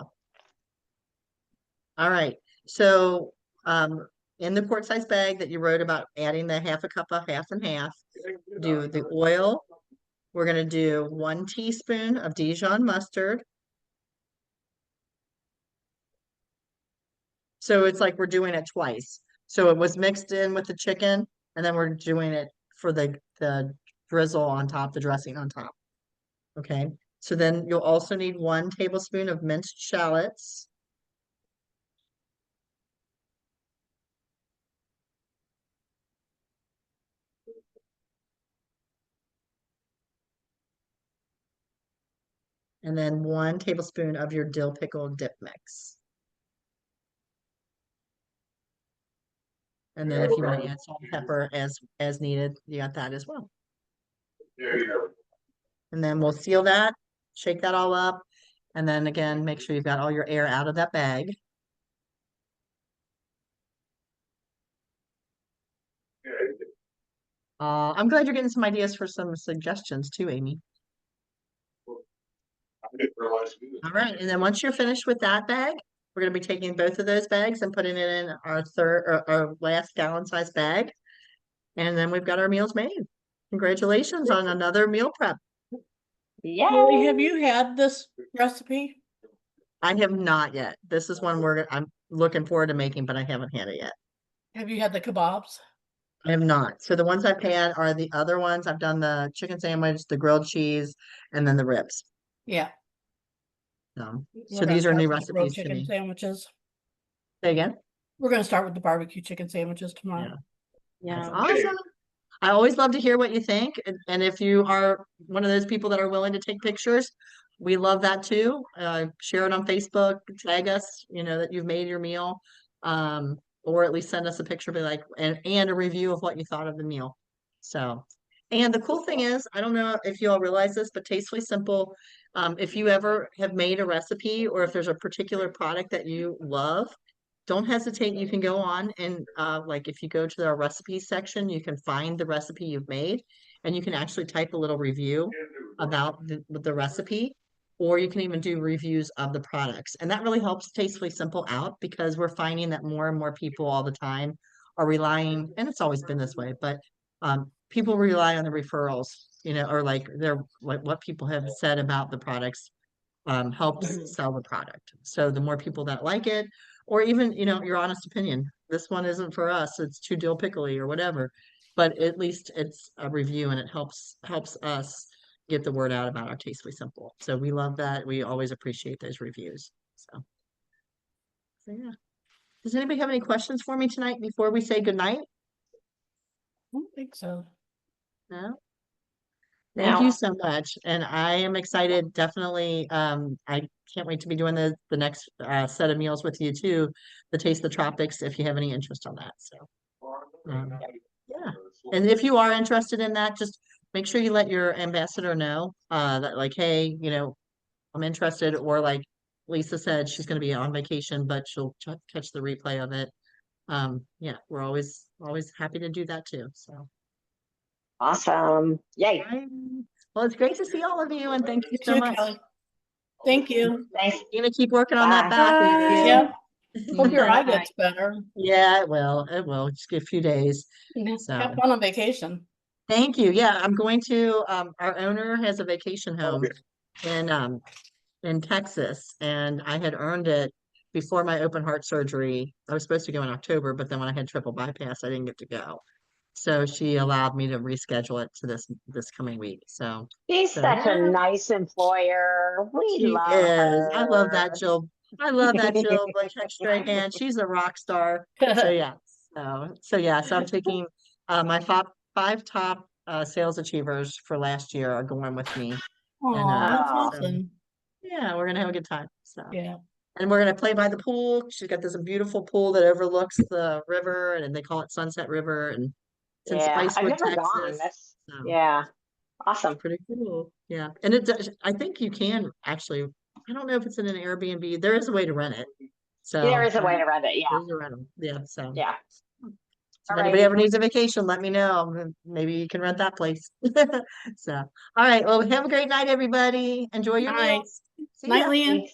All right, so, in the quart size bag that you wrote about adding the half a cup of half and half, do the oil. We're gonna do 1 teaspoon of Dijon mustard. So it's like we're doing it twice. So it was mixed in with the chicken, and then we're doing it for the drizzle on top, the dressing on top. Okay, so then you'll also need 1 tablespoon of minced shallots. And then 1 tablespoon of your dill pickle dip mix. And then if you want to add salt and pepper as needed, you got that as well. And then we'll seal that, shake that all up, and then again, make sure you've got all your air out of that bag. I'm glad you're getting some ideas for some suggestions too, Amy. All right, and then once you're finished with that bag, we're gonna be taking both of those bags and putting it in our last gallon size bag. And then we've got our meals made. Congratulations on another meal prep. Yeah. Lily, have you had this recipe? I have not yet. This is one I'm looking forward to making, but I haven't had it yet. Have you had the kebabs? I have not. So the ones I've had are the other ones. I've done the chicken sandwich, the grilled cheese, and then the ribs. Yeah. So We're gonna these are start new with the grilled recipes to chicken me. sandwiches. Say again? We're gonna start with the barbecue chicken sandwiches tomorrow. That's awesome. I always love to hear what you think. And if you are one of those people that are willing to take pictures, we love that too. Share it on Facebook, tag us, that you've made your meal. Or at least send us a picture, be like, and a review of what you thought of the meal. So, and the cool thing is, I don't know if you all realize this, but Tastefully Simple, if you ever have made a recipe or if there's a particular product that you love, don't hesitate. You can go on and like if you go to the recipes section, you can find the recipe you've made and you can actually type a little review about the recipe, or you can even do reviews of the products. And that really helps Tastefully Simple out because we're finding that more and more people all the time are relying, and it's always been this way, but people rely on the referrals, or like what people have said about the products helps sell the product. So the more people that like it, or even, your honest opinion, this one isn't for us, it's too dill pickly or whatever, but at least it's a review and it helps us get the word out about our Tastefully Simple. So we love that. We always appreciate those reviews. So yeah. Does anybody have any questions for me tonight before we say goodnight? I don't think so. No? Thank No. you so much. And I am excited, definitely. I can't wait to be doing the next set of meals with you too, the Taste the Tropics, if you have any interest on that. So yeah. And if you are interested in that, just make sure you let your ambassador know that like, hey, I'm interested, or like Lisa said, she's going to be on vacation, but she'll catch the replay of it. Yeah, we're always happy to do that too. So. Awesome. Yay. Right. Well, it's great to see all of you, and thank you You so too, much. Kelly. Thank you. Thanks. Gonna keep working on that Bye. back. Bye. Yep. Hope your eye Bye. gets better. Yeah, it will. It will. Just a few days. So Have fun on vacation. thank you. Yeah, I'm going to. Our owner has a vacation home in Texas, and I had earned it before my open heart surgery. I was supposed to go in October, but then when I had triple bypass, I didn't get to go. So she allowed me to reschedule it to this coming week. So She's such a yeah. nice employer. We She love is. her. I love that Jill. I love that Jill Blanchett Strahan. She's a rock star. So yeah. So yeah. So I'm taking my five top sales achievers for last year are going with me. Aw, that's Oh. awesome. Yeah, we're gonna have a good time. So Yeah. and we're gonna play by the pool. She's got this beautiful pool that overlooks the river, and they call it Sunset River, and it's in Yeah, I've Spicewood, never gone. Texas. That's So yeah, awesome. pretty cool. Yeah. And I think you can actually, I don't know if it's in an Airbnb. There is a way to rent it. So There is a way to rent it. Yeah, there's a rental. Yeah. So yeah. So if anybody Alrighty. ever needs a vacation, let me know. Maybe you can rent that place. So, all right. Well, have a great night, everybody. Enjoy your Night. meals. See Night, ya. Leanne. Thanks.